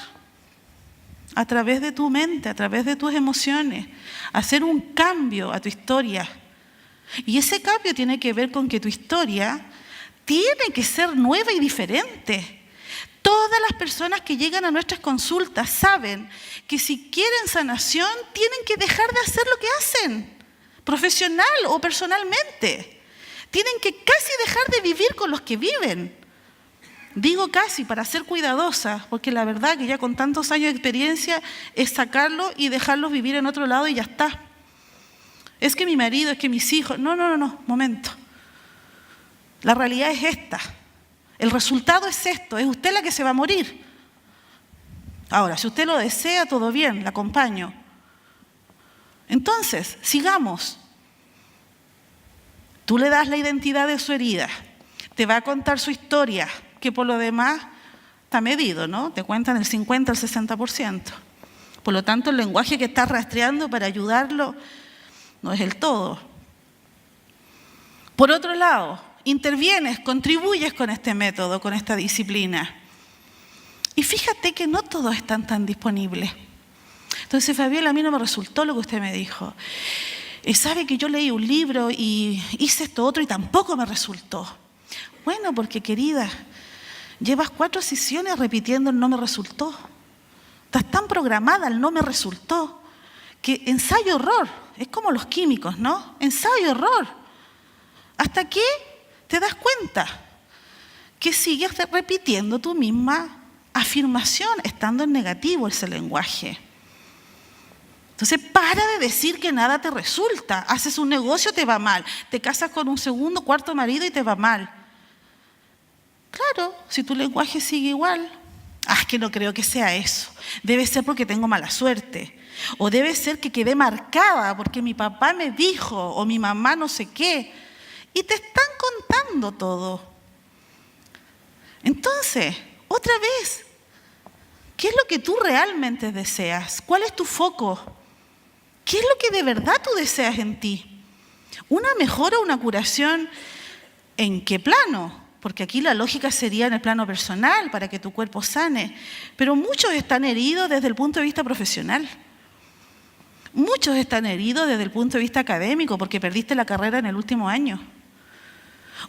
Speaker 2: a través de tu mente, a través de tus emociones, hacer un cambio a tu historia? Y ese cambio tiene que ver con que tu historia tiene que ser nueva y diferente. Todas las personas que llegan a nuestras consultas saben que si quieren sanación tienen que dejar de hacer lo que hacen, profesional o personalmente. Tienen que casi dejar de vivir con los que viven. Digo casi para ser cuidadosa, porque la verdad que ya con tantos años de experiencia es sacarlo y dejarlos vivir en otro lado y ya está. Es que mi marido, es que mis hijos. No, momento. La realidad es esta. El resultado es esto. Es usted la que se va a morir. Ahora, si usted lo desea, todo bien, la acompaño. Entonces, sigamos. Tú le das la identidad de su herida. Te va a contar su historia, que por lo demás está medido, ¿no? Te cuentan el 50 al 60%. Por lo tanto, el lenguaje que estás rastreando para ayudarlo no es el todo. Por otro lado, intervienes, contribuyes con este método, con esta disciplina. Y fíjate que no todos están tan disponibles. Entonces, Fabiola, a mí no me resultó lo que usted me dijo. Sabe que yo leí un libro y hice esto otro y tampoco me resultó. Bueno, porque querida, llevas 4 sesiones repitiendo el no me resultó. Estás tan programada el no me resultó que ensayo-error. Es como los químicos, ¿no? Ensayo-error. Hasta que te das cuenta que sigues repitiendo tu misma afirmación, estando en negativo ese lenguaje. Entonces, para de decir que nada te resulta. Haces un negocio, te va mal. Te casas con un segundo, cuarto marido y te va mal. Claro, si tu lenguaje sigue igual. Es que no creo que sea eso. Debe ser porque tengo mala suerte. O debe ser que quedé marcada porque mi papá me dijo o mi mamá no sé qué. Y te están contando todo. Entonces, otra vez, ¿qué es lo que tú realmente deseas? ¿Cuál es tu foco? ¿Qué es lo que de verdad tú deseas en ti? ¿Una mejora o una curación? ¿En qué plano? Porque aquí la lógica sería en el plano personal, para que tu cuerpo sane. Pero muchos están heridos desde el punto de vista profesional. Muchos están heridos desde el punto de vista académico, porque perdiste la carrera en el último año.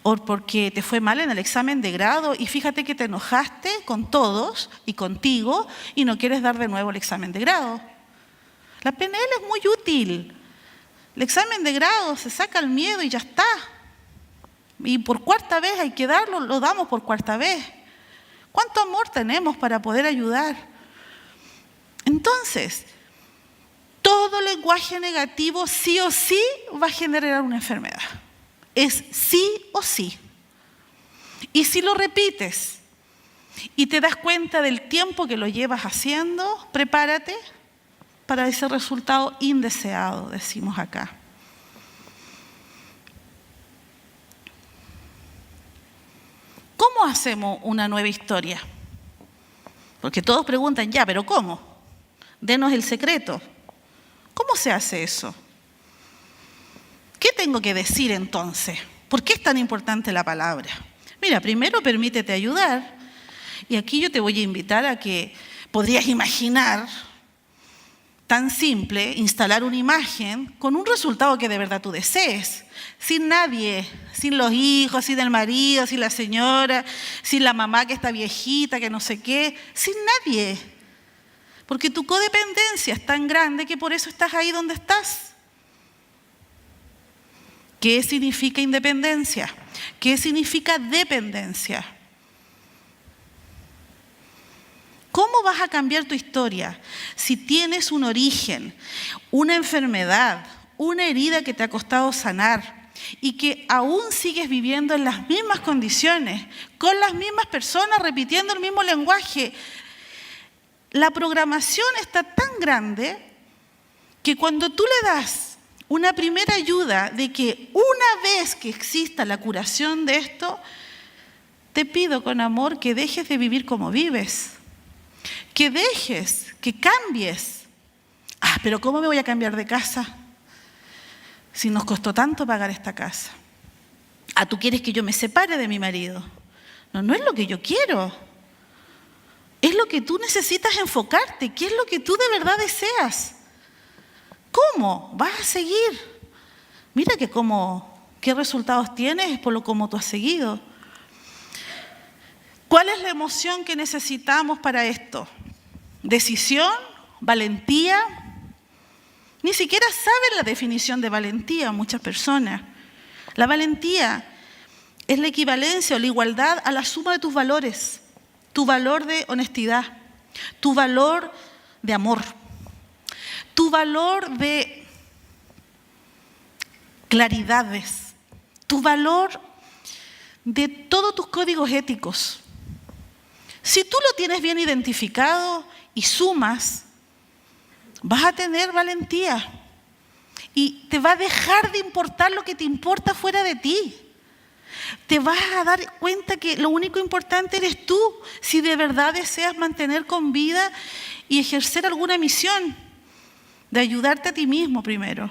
Speaker 2: O porque te fue mal en el examen de grado y fíjate que te enojaste con todos y contigo y no quieres dar de nuevo el examen de grado. La PNL es muy útil. El examen de grado se saca el miedo y ya está. Y por 4ª vez hay que darlo, lo damos por 4ª vez. ¿Cuánto amor tenemos para poder ayudar? Entonces, todo lenguaje negativo sí o sí va a generar una enfermedad. Es sí o sí. Y si lo repites y te das cuenta del tiempo que lo llevas haciendo, prepárate para ese resultado indeseado, decimos acá. ¿Cómo hacemos una nueva historia? Porque todos preguntan, ya, pero ¿cómo? Denos el secreto. ¿Cómo se hace eso? ¿Qué tengo que decir entonces? ¿Por qué es tan importante la palabra? Mira, primero permítete ayudar. Y aquí yo te voy a invitar a que podrías imaginar, tan simple, instalar una imagen con un resultado que de verdad tú desees. Sin nadie, sin los hijos, sin el marido, sin la señora, sin la mamá que está viejita, que no sé qué, sin nadie. Porque tu codependencia es tan grande que por eso estás ahí donde estás. ¿Qué significa independencia? ¿Qué significa dependencia? ¿Cómo vas a cambiar tu historia si tienes un origen, una enfermedad, una herida que te ha costado sanar y que aún sigues viviendo en las mismas condiciones, con las mismas personas, repitiendo el mismo lenguaje? La programación está tan grande que cuando tú le das una primera ayuda de que una vez que exista la curación de esto, te pido con amor que dejes de vivir como vives. Que dejes, que cambies. Pero ¿cómo me voy a cambiar de casa si nos costó tanto pagar esta casa? ¿Tú quieres que yo me separe de mi marido? No es lo que yo quiero. Es lo que tú necesitas enfocarte. ¿Qué es lo que tú de verdad deseas? ¿Cómo? ¿Vas a seguir? Mira que qué resultados tienes es por lo como tú has seguido. ¿Cuál es la emoción que necesitamos para esto? ¿Decisión? ¿Valentía? Ni siquiera saben la definición de valentía muchas personas. La valentía es la equivalencia o la igualdad a la suma de tus valores. Tu valor de honestidad, tu valor de amor, tu valor de claridades, tu valor de todos tus códigos éticos. Si tú lo tienes bien identificado y sumas, vas a tener valentía y te va a dejar de importar lo que te importa fuera de ti. Te vas a dar cuenta que lo único importante eres tú, si de verdad deseas mantener con vida y ejercer alguna misión de ayudarte a ti mismo primero.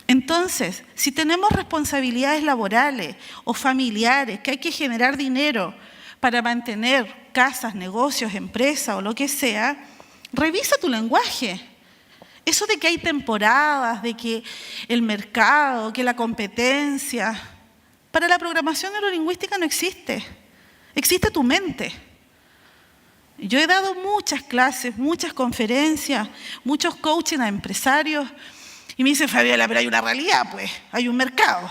Speaker 2: Entonces, Entonces, si tenemos responsabilidades laborales o familiares, que hay que generar dinero para mantener casas, negocios, empresas o lo que sea, revisa tu lenguaje. Eso de que hay temporadas, de que el mercado, que la competencia, para la programación neurolingüística no existe. Existe tu mente. Yo he dado muchas clases, muchas conferencias, muchos coaching a empresarios y me dicen, Fabiola, pero hay una realidad, pues, hay un mercado,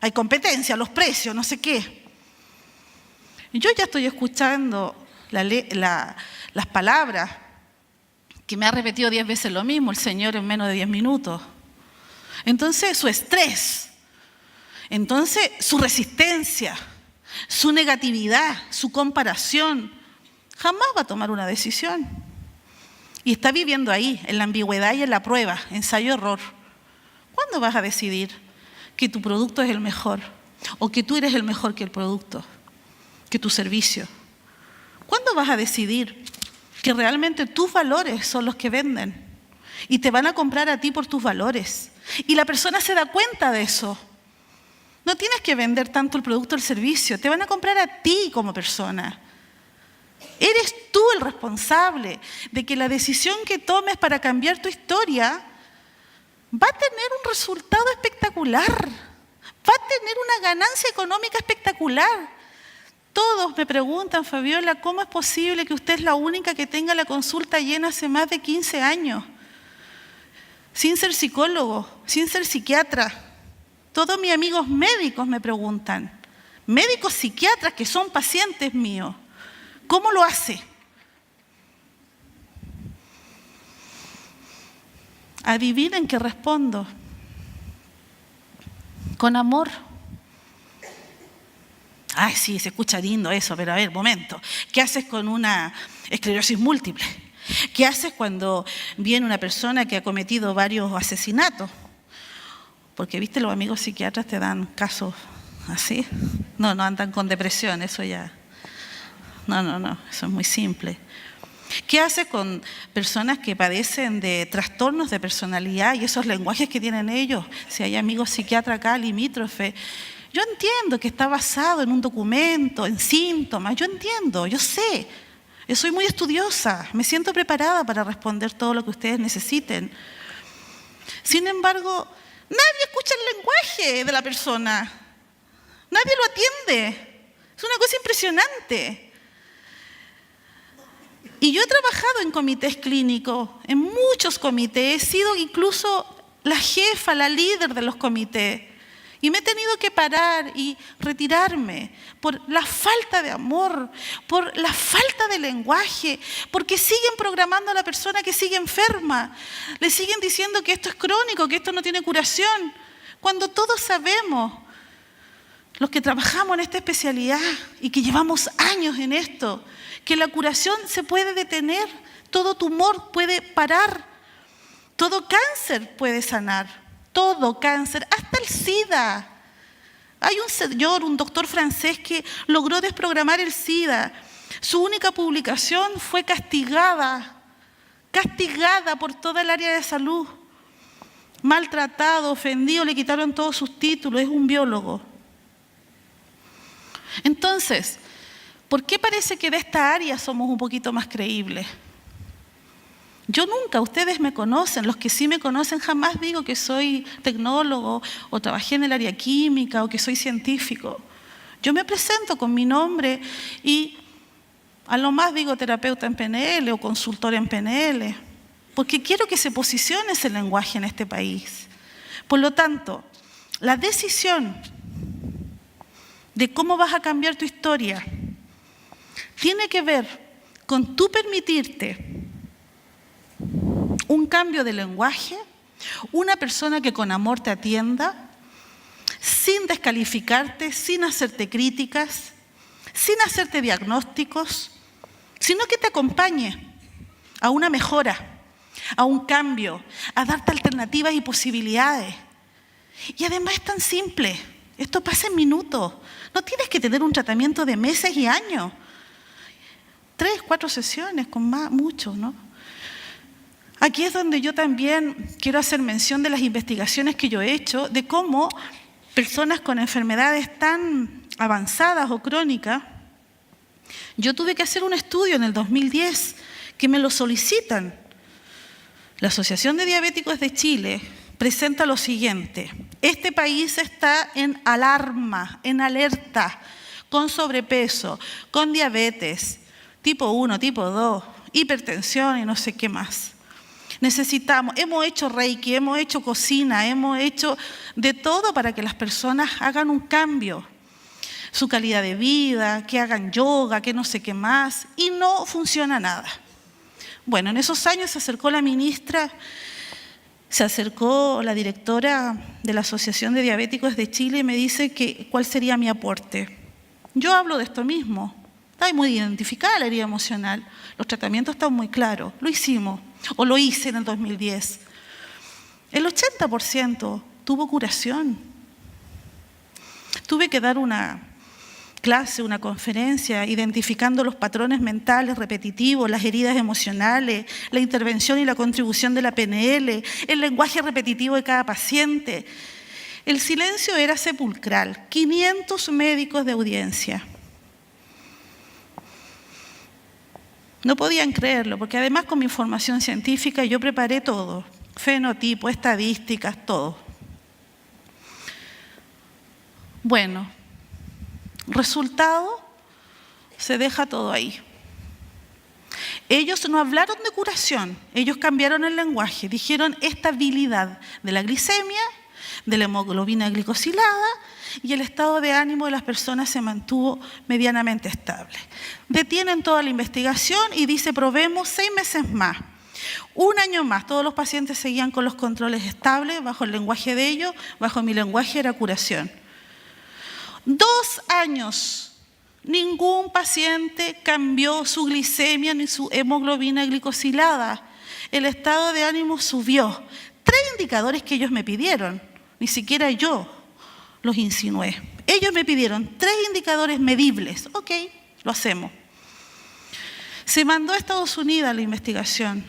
Speaker 2: hay competencia, los precios, no sé qué. Y yo ya estoy escuchando las palabras que me ha repetido 10 veces lo mismo el Señor en menos de 10 minutos. Entonces, su estrés, entonces su resistencia, su negatividad, su comparación, jamás va a tomar una decisión. Y está viviendo ahí, en la ambigüedad y en la prueba, ensayo-error. ¿Cuándo vas a decidir que tu producto es el mejor? O que tú eres el mejor que el producto, que tu servicio. ¿Cuándo vas a decidir que realmente tus valores son los que venden? Y te van a comprar a ti por tus valores. Y la persona se da cuenta de eso. No tienes que vender tanto el producto o el servicio, te van a comprar a ti como persona. Eres tú el responsable de que la decisión que tomes para cambiar tu historia va a tener un resultado espectacular, va a tener una ganancia económica espectacular. Todos me preguntan, Fabiola, ¿cómo es posible que usted es la única que tenga la consulta llena hace más de 15 años? Sin ser psicólogo, sin ser psiquiatra. Todos mis amigos médicos me preguntan, médicos psiquiatras que son pacientes míos, ¿cómo lo hace? Adivinen qué respondo. Con amor. Ay, sí, se escucha lindo eso, pero a ver, momento. ¿Qué haces con una esclerosis múltiple? ¿Qué haces cuando viene una persona que ha cometido varios asesinatos? Porque, viste, los amigos psiquiatras te dan casos así. No andan con depresión, eso ya. No, eso es muy simple. ¿Qué haces con personas que padecen de trastornos de personalidad y esos lenguajes que tienen ellos? Si hay amigos psiquiatras acá, limítrofe. Yo entiendo que está basado en un documento, en síntomas. Yo entiendo, yo sé. Yo soy muy estudiosa. Me siento preparada para responder todo lo que ustedes necesiten. Sin embargo, nadie escucha el lenguaje de la persona. Nadie lo atiende. Es una cosa impresionante. Y yo he trabajado en comités clínicos, en muchos comités. He sido incluso la jefa, la líder de los comités. Y me he tenido que parar y retirarme por la falta de amor, por la falta de lenguaje, porque siguen programando a la persona que sigue enferma. Le siguen diciendo que esto es crónico, que esto no tiene curación, cuando todos sabemos, los que trabajamos en esta especialidad y que llevamos años en esto, que la curación se puede detener, todo tumor puede parar, todo cáncer puede sanar. Todo cáncer, hasta el SIDA. Hay un señor, un doctor francés que logró desprogramar el SIDA. Su única publicación fue castigada por toda el área de salud. Maltratado, ofendido, le quitaron todos sus títulos, es un biólogo. Entonces, ¿por qué parece que de esta área somos un poquito más creíbles? Yo nunca, ustedes me conocen, los que sí me conocen, jamás digo que soy tecnólogo o trabajé en el área química o que soy científico. Yo me presento con mi nombre y a lo más digo terapeuta en PNL o consultor en PNL, porque quiero que se posicione ese lenguaje en este país. Por lo tanto, la decisión de cómo vas a cambiar tu historia tiene que ver con tú permitirte un cambio de lenguaje, una persona que con amor te atienda, sin descalificarte, sin hacerte críticas, sin hacerte diagnósticos, sino que te acompañe a una mejora, a un cambio, a darte alternativas y posibilidades. Y además es tan simple, esto pasa en minutos, no tienes que tener un tratamiento de meses y años, 3, 4 sesiones con más, mucho, ¿no? Aquí es donde yo también quiero hacer mención de las investigaciones que yo he hecho, de cómo personas con enfermedades tan avanzadas o crónicas, yo tuve que hacer un estudio en el 2010 que me lo solicitan. La Asociación de Diabéticos de Chile presenta lo siguiente: este país está en alarma, en alerta, con sobrepeso, con diabetes, tipo 1, tipo 2, hipertensión y no sé qué más. Hemos hecho Reiki, hemos hecho cocina, hemos hecho de todo para que las personas hagan un cambio, su calidad de vida, que hagan yoga, que no sé qué más, y no funciona nada. Bueno, en esos años se acercó la ministra, se acercó la directora de la Asociación de Diabéticos de Chile y me dice que cuál sería mi aporte. Yo hablo de esto mismo, está muy identificada la herida emocional, los tratamientos están muy claros, lo hicimos, o lo hice en el 2010. El 80% tuvo curación. Tuve que dar una clase, una conferencia, identificando los patrones mentales repetitivos, las heridas emocionales, la intervención y la contribución de la PNL, el lenguaje repetitivo de cada paciente. El silencio era sepulcral, 500 médicos de audiencia. No podían creerlo, porque además con mi información científica yo preparé todo, fenotipo, estadísticas, todo. Bueno, resultado, se deja todo ahí. Ellos no hablaron de curación, ellos cambiaron el lenguaje, dijeron estabilidad de la glicemia, de la hemoglobina glicosilada, y el estado de ánimo de las personas se mantuvo medianamente estable. Detienen toda la investigación y dice, probemos 6 meses más. Un año más, todos los pacientes seguían con los controles estables, bajo el lenguaje de ellos, bajo mi lenguaje era curación. 2 años, ningún paciente cambió su glicemia ni su hemoglobina glicosilada. El estado de ánimo subió. 3 indicadores que ellos me pidieron, ni siquiera yo los insinué. Ellos me pidieron 3 indicadores medibles. Ok, lo hacemos. Se mandó a Estados Unidos la investigación.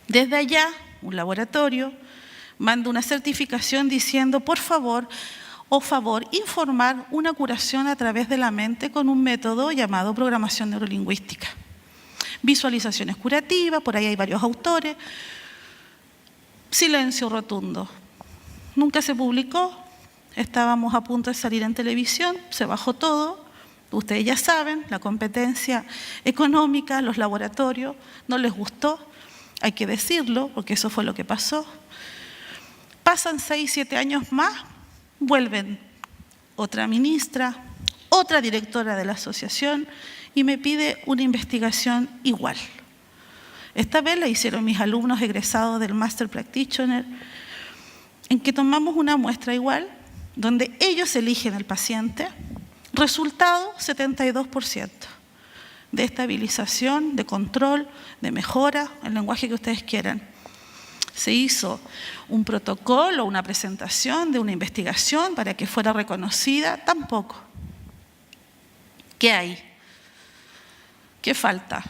Speaker 2: Desde allá, un laboratorio manda una certificación diciendo, por favor, informar una curación a través de la mente con un método llamado programación neurolingüística. Visualizaciones curativas, por ahí hay varios autores. Silencio rotundo. Nunca se publicó. Estábamos a punto de salir en televisión, se bajó todo. Ustedes ya saben, la competencia económica, los laboratorios, no les gustó, hay que decirlo, porque eso fue lo que pasó. Pasan 6, 7 años más, vuelven otra ministra, otra directora de la asociación y me pide una investigación igual. Esta vez la hicieron mis alumnos egresados del Master Practitioner, en que tomamos una muestra igual, donde ellos eligen al paciente, resultado 72% de estabilización, de control, de mejora, el lenguaje que ustedes quieran. Se hizo un protocolo, una presentación de una investigación para que fuera reconocida, tampoco. ¿Qué hay? ¿Qué falta?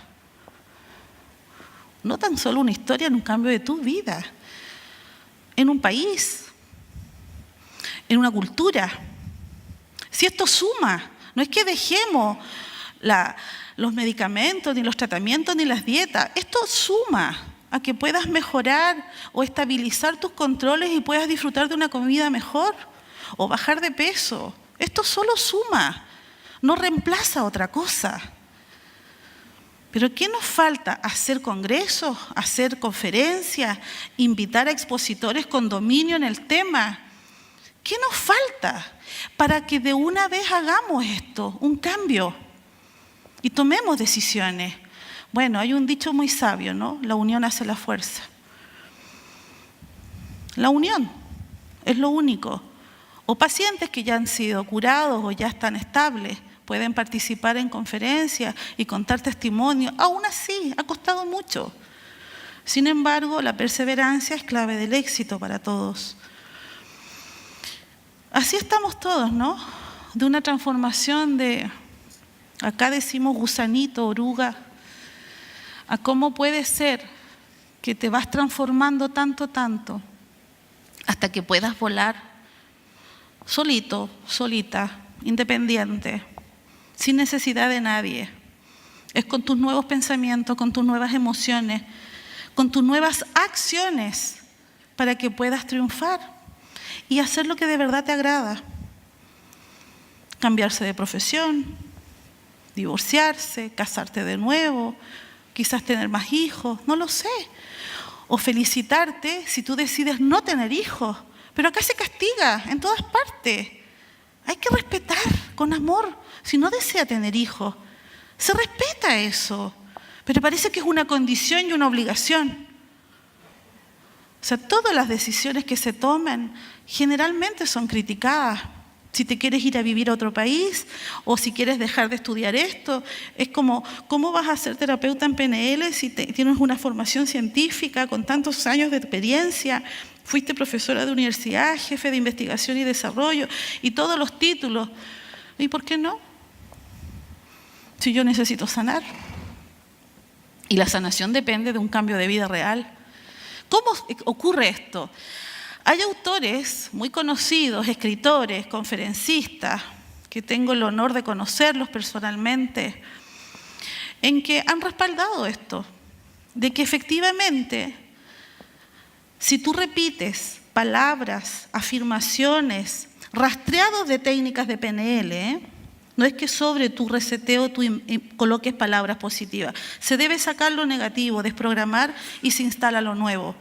Speaker 2: No tan solo una historia en un cambio de tu vida, en un país, en una cultura. Si esto suma, no es que dejemos los medicamentos, ni los tratamientos, ni las dietas, esto suma a que puedas mejorar o estabilizar tus controles y puedas disfrutar de una comida mejor o bajar de peso. Esto solo suma, no reemplaza otra cosa. Pero ¿qué nos falta? Hacer congresos, hacer conferencias, invitar a expositores con dominio en el tema. ¿Qué nos falta para que de una vez hagamos esto, un cambio y tomemos decisiones? Bueno, hay un dicho muy sabio, ¿no? La unión hace la fuerza. La unión es lo único. O pacientes que ya han sido curados o ya están estables pueden participar en conferencias y contar testimonios. Aún así, ha costado mucho. Sin embargo, la perseverancia es clave del éxito para todos. Así estamos todos, ¿no? De una transformación de, acá decimos gusanito, oruga, a cómo puede ser que te vas transformando tanto, hasta que puedas volar solito, solita, independiente, sin necesidad de nadie. Es con tus nuevos pensamientos, con tus nuevas emociones, con tus nuevas acciones, para que puedas triunfar y hacer lo que de verdad te agrada. Cambiarse de profesión, divorciarse, casarte de nuevo, quizás tener más hijos, no lo sé. O felicitarte si tú decides no tener hijos. Pero acá se castiga en todas partes. Hay que respetar con amor. Si no desea tener hijos, se respeta eso. Pero parece que es una condición y una obligación. O sea, todas las decisiones que se toman generalmente son criticadas. Si te quieres ir a vivir a otro país o si quieres dejar de estudiar esto, es como, ¿cómo vas a ser terapeuta en PNL si tienes una formación científica con tantos años de experiencia? Fuiste profesora de universidad, jefe de investigación y desarrollo y todos los títulos. ¿Y por qué no? Si yo necesito sanar. Y la sanación depende de un cambio de vida real. ¿Cómo ocurre esto? Hay autores muy conocidos, escritores, conferencistas, que tengo el honor de conocerlos personalmente, en que han respaldado esto, de que efectivamente, si tú repites palabras, afirmaciones, rastreados de técnicas de PNL, no es que sobre tu reseteo tú coloques palabras positivas, se debe sacar lo negativo, desprogramar y se instala lo nuevo.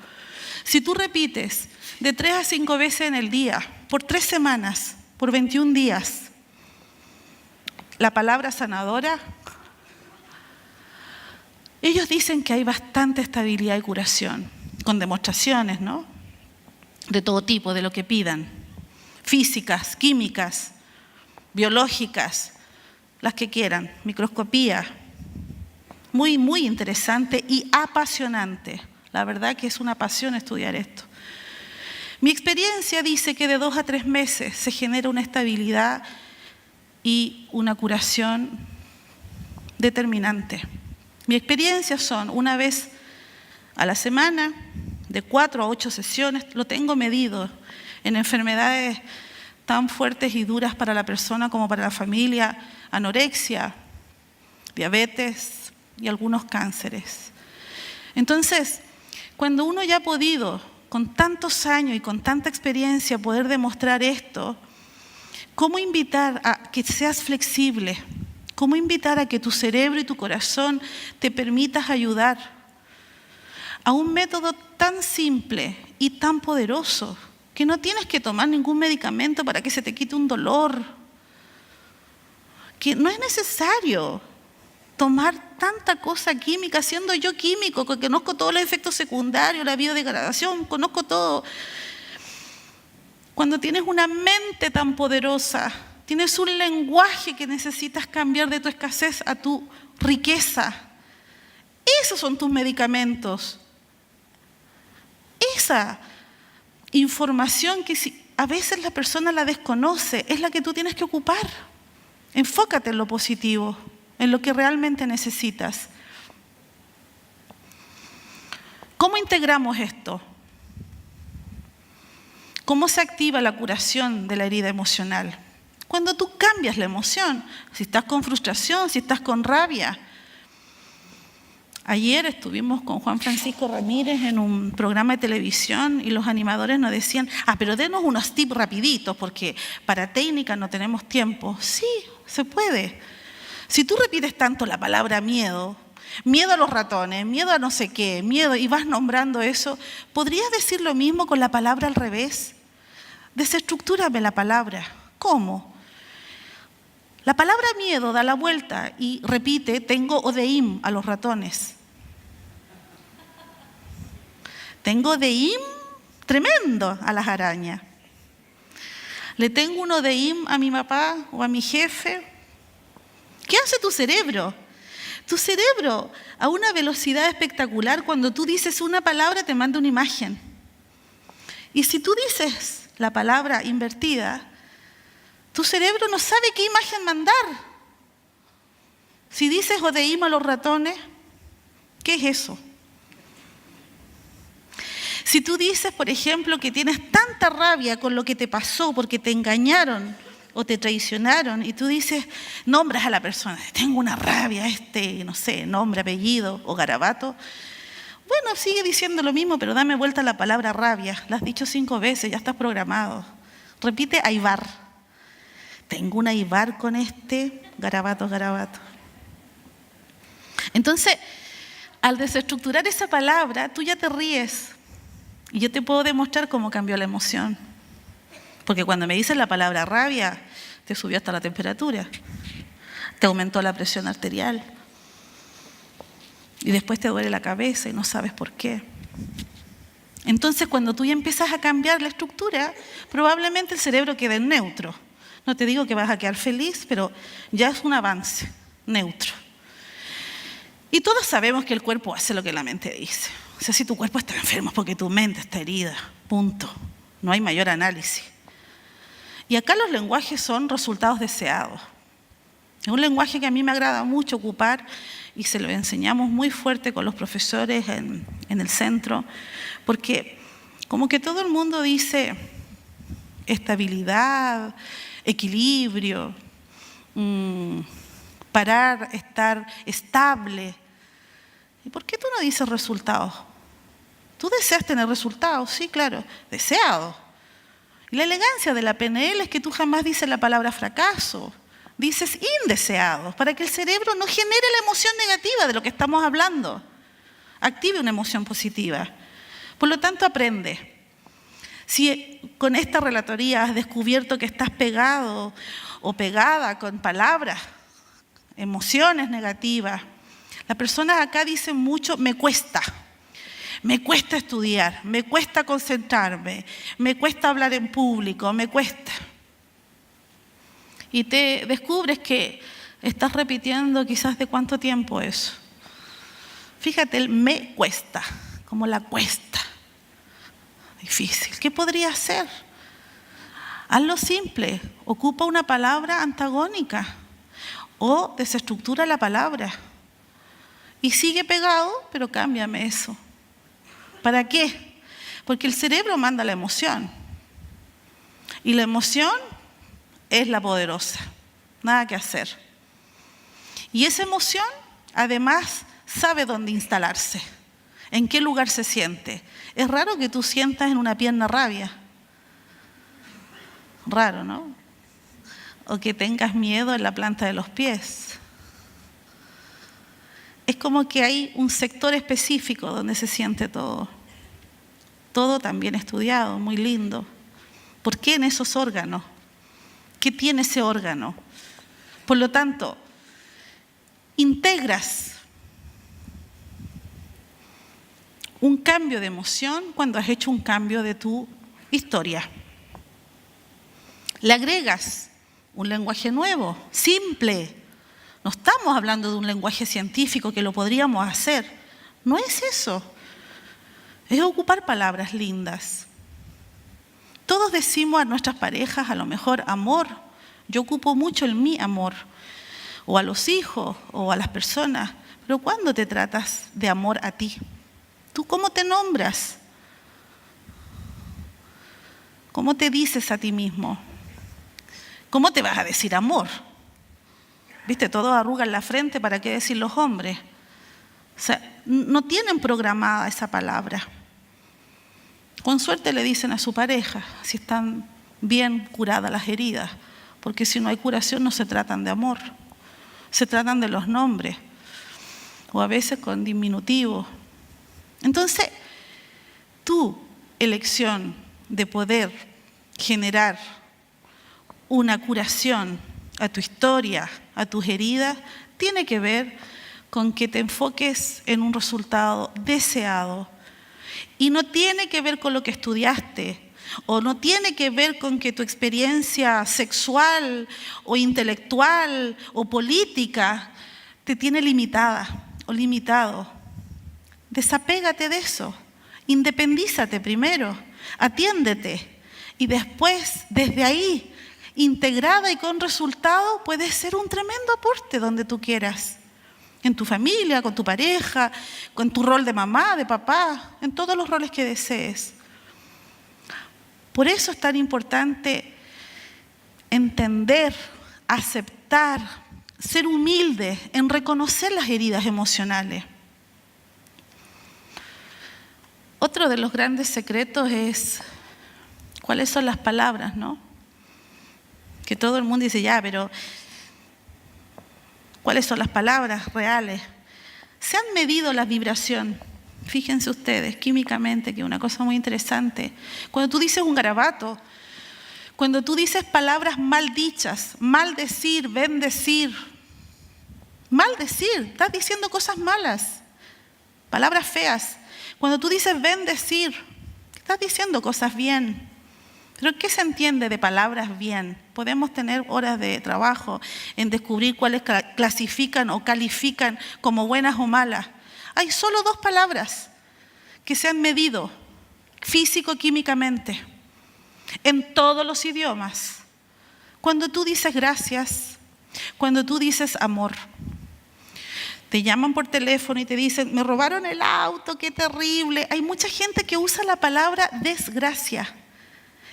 Speaker 2: Si tú repites de 3 a 5 veces en el día, por 3 semanas, por 21 días, la palabra sanadora, ellos dicen que hay bastante estabilidad y curación, con demostraciones, ¿no? De todo tipo, de lo que pidan, físicas, químicas, biológicas, las que quieran, microscopía, muy, muy interesante y apasionante. La verdad que es una pasión estudiar esto. Mi experiencia dice que de 2 a 3 meses se genera una estabilidad y una curación determinante. Mi experiencia son una vez a la semana, de 4 a 8 sesiones, lo tengo medido en enfermedades tan fuertes y duras para la persona como para la familia, anorexia, diabetes y algunos cánceres. Entonces, cuando uno ya ha podido, con tantos años y con tanta experiencia, poder demostrar esto, ¿cómo invitar a que seas flexible? ¿Cómo invitar a que tu cerebro y tu corazón te permitas ayudar a un método tan simple y tan poderoso que no tienes que tomar ningún medicamento para que se te quite un dolor? Que no es necesario tomar tanta cosa química, siendo yo químico, que conozco todos los efectos secundarios, la biodegradación, conozco todo. Cuando tienes una mente tan poderosa, tienes un lenguaje que necesitas cambiar de tu escasez a tu riqueza. Esos son tus medicamentos. Esa información que a veces la persona la desconoce, es la que tú tienes que ocupar. Enfócate en lo positivo, en lo que realmente necesitas. ¿Cómo integramos esto? ¿Cómo se activa la curación de la herida emocional? Cuando tú cambias la emoción, si estás con frustración, si estás con rabia. Ayer estuvimos con Juan Francisco Ramírez en un programa de televisión y los animadores nos decían, pero denos unos tips rapiditos porque para técnica no tenemos tiempo. Sí, se puede. Si tú repites tanto la palabra miedo, miedo a los ratones, miedo a no sé qué, miedo, y vas nombrando eso, ¿podrías decir lo mismo con la palabra al revés? Desestructúrame la palabra. ¿Cómo? La palabra miedo da la vuelta y repite, tengo odeim a los ratones. Tengo odeim tremendo a las arañas. Le tengo un odeim a mi papá o a mi jefe. ¿Qué hace tu cerebro? Tu cerebro, a una velocidad espectacular, cuando tú dices una palabra, te manda una imagen. Y si tú dices la palabra invertida, tu cerebro no sabe qué imagen mandar. Si dices odeim a los ratones, ¿qué es eso? Si tú dices, por ejemplo, que tienes tanta rabia con lo que te pasó porque te engañaron o te traicionaron y tú dices, nombras a la persona, tengo una rabia, no sé, nombre, apellido o garabato. Bueno, sigue diciendo lo mismo, pero dame vuelta a la palabra rabia. La has dicho 5 veces, ya estás programado. Repite aivar. Tengo un aivar con garabato. Entonces, al desestructurar esa palabra, tú ya te ríes. Y yo te puedo demostrar cómo cambió la emoción. Porque cuando me dices la palabra rabia, te subió hasta la temperatura, te aumentó la presión arterial y después te duele la cabeza y no sabes por qué. Entonces, cuando tú ya empiezas a cambiar la estructura, probablemente el cerebro quede en neutro. No te digo que vas a quedar feliz, pero ya es un avance, neutro. Y todos sabemos que el cuerpo hace lo que la mente dice. O sea, si tu cuerpo está enfermo es porque tu mente está herida, punto. No hay mayor análisis. Y acá los lenguajes son resultados deseados. Es un lenguaje que a mí me agrada mucho ocupar y se lo enseñamos muy fuerte con los profesores en el centro, porque como que todo el mundo dice estabilidad, equilibrio, parar, estar estable. ¿Y por qué tú no dices resultados? Tú deseas tener resultados, sí, claro, deseados. Y la elegancia de la PNL es que tú jamás dices la palabra fracaso, dices indeseados, para que el cerebro no genere la emoción negativa de lo que estamos hablando, active una emoción positiva. Por lo tanto, aprende. Si con esta relatoría has descubierto que estás pegado o pegada con palabras, emociones negativas, las personas acá dicen mucho, me cuesta estudiar, me cuesta concentrarme, me cuesta hablar en público, me cuesta. Y te descubres que estás repitiendo quizás de cuánto tiempo eso. Fíjate, el me cuesta, como la cuesta. Difícil. ¿Qué podría hacer? Hazlo simple, ocupa una palabra antagónica o desestructura la palabra. Y sigue pegado, pero cámbiame eso. ¿Para qué? Porque el cerebro manda la emoción. Y la emoción es la poderosa. Nada que hacer. Y esa emoción, además, sabe dónde instalarse. En qué lugar se siente. Es raro que tú sientas en una pierna rabia. Raro, ¿no? O que tengas miedo en la planta de los pies. Es como que hay un sector específico donde se siente todo. Todo también estudiado, muy lindo. ¿Por qué en esos órganos? ¿Qué tiene ese órgano? Por lo tanto, integras un cambio de emoción cuando has hecho un cambio de tu historia. Le agregas un lenguaje nuevo, simple. No estamos hablando de un lenguaje científico que lo podríamos hacer. No es eso. Es ocupar palabras lindas. Todos decimos a nuestras parejas, a lo mejor, amor. Yo ocupo mucho el mi amor. O a los hijos, o a las personas. Pero ¿cuándo te tratas de amor a ti? ¿Tú cómo te nombras? ¿Cómo te dices a ti mismo? ¿Cómo te vas a decir amor? ¿Viste? Todos arrugan la frente, ¿para qué decir los hombres? O sea, no tienen programada esa palabra. Con suerte le dicen a su pareja, si están bien curadas las heridas, porque si no hay curación no se tratan de amor, se tratan de los nombres, o a veces con diminutivo. Entonces, tu elección de poder generar una curación a tu historia, a tus heridas, tiene que ver con que te enfoques en un resultado deseado. Y no tiene que ver con lo que estudiaste, o no tiene que ver con que tu experiencia sexual, o intelectual, o política te tiene limitada o limitado. Desapégate de eso, independízate primero, atiéndete, y después, desde ahí, integrada y con resultado, puede ser un tremendo aporte donde tú quieras. en tu familia, con tu pareja, con tu rol de mamá, de papá, en todos los roles que desees. Por eso es tan importante entender, aceptar, ser humilde en reconocer las heridas emocionales. Otro de los grandes secretos es cuáles son las palabras, ¿no? Que todo el mundo dice, ya, pero ¿cuáles son las palabras reales? Se han medido la vibración, fíjense ustedes, químicamente, que es una cosa muy interesante. Cuando tú dices un garabato, cuando tú dices palabras mal dichas, maldecir, bendecir, maldecir, estás diciendo cosas malas, palabras feas. Cuando tú dices bendecir, estás diciendo cosas bien. ¿Pero qué se entiende de palabras bien? Podemos tener horas de trabajo en descubrir cuáles clasifican o califican como buenas o malas. Hay solo 2 palabras que se han medido físico-químicamente en todos los idiomas. Cuando tú dices gracias, cuando tú dices amor. Te llaman por teléfono y te dicen, me robaron el auto, qué terrible. Hay mucha gente que usa la palabra desgracia.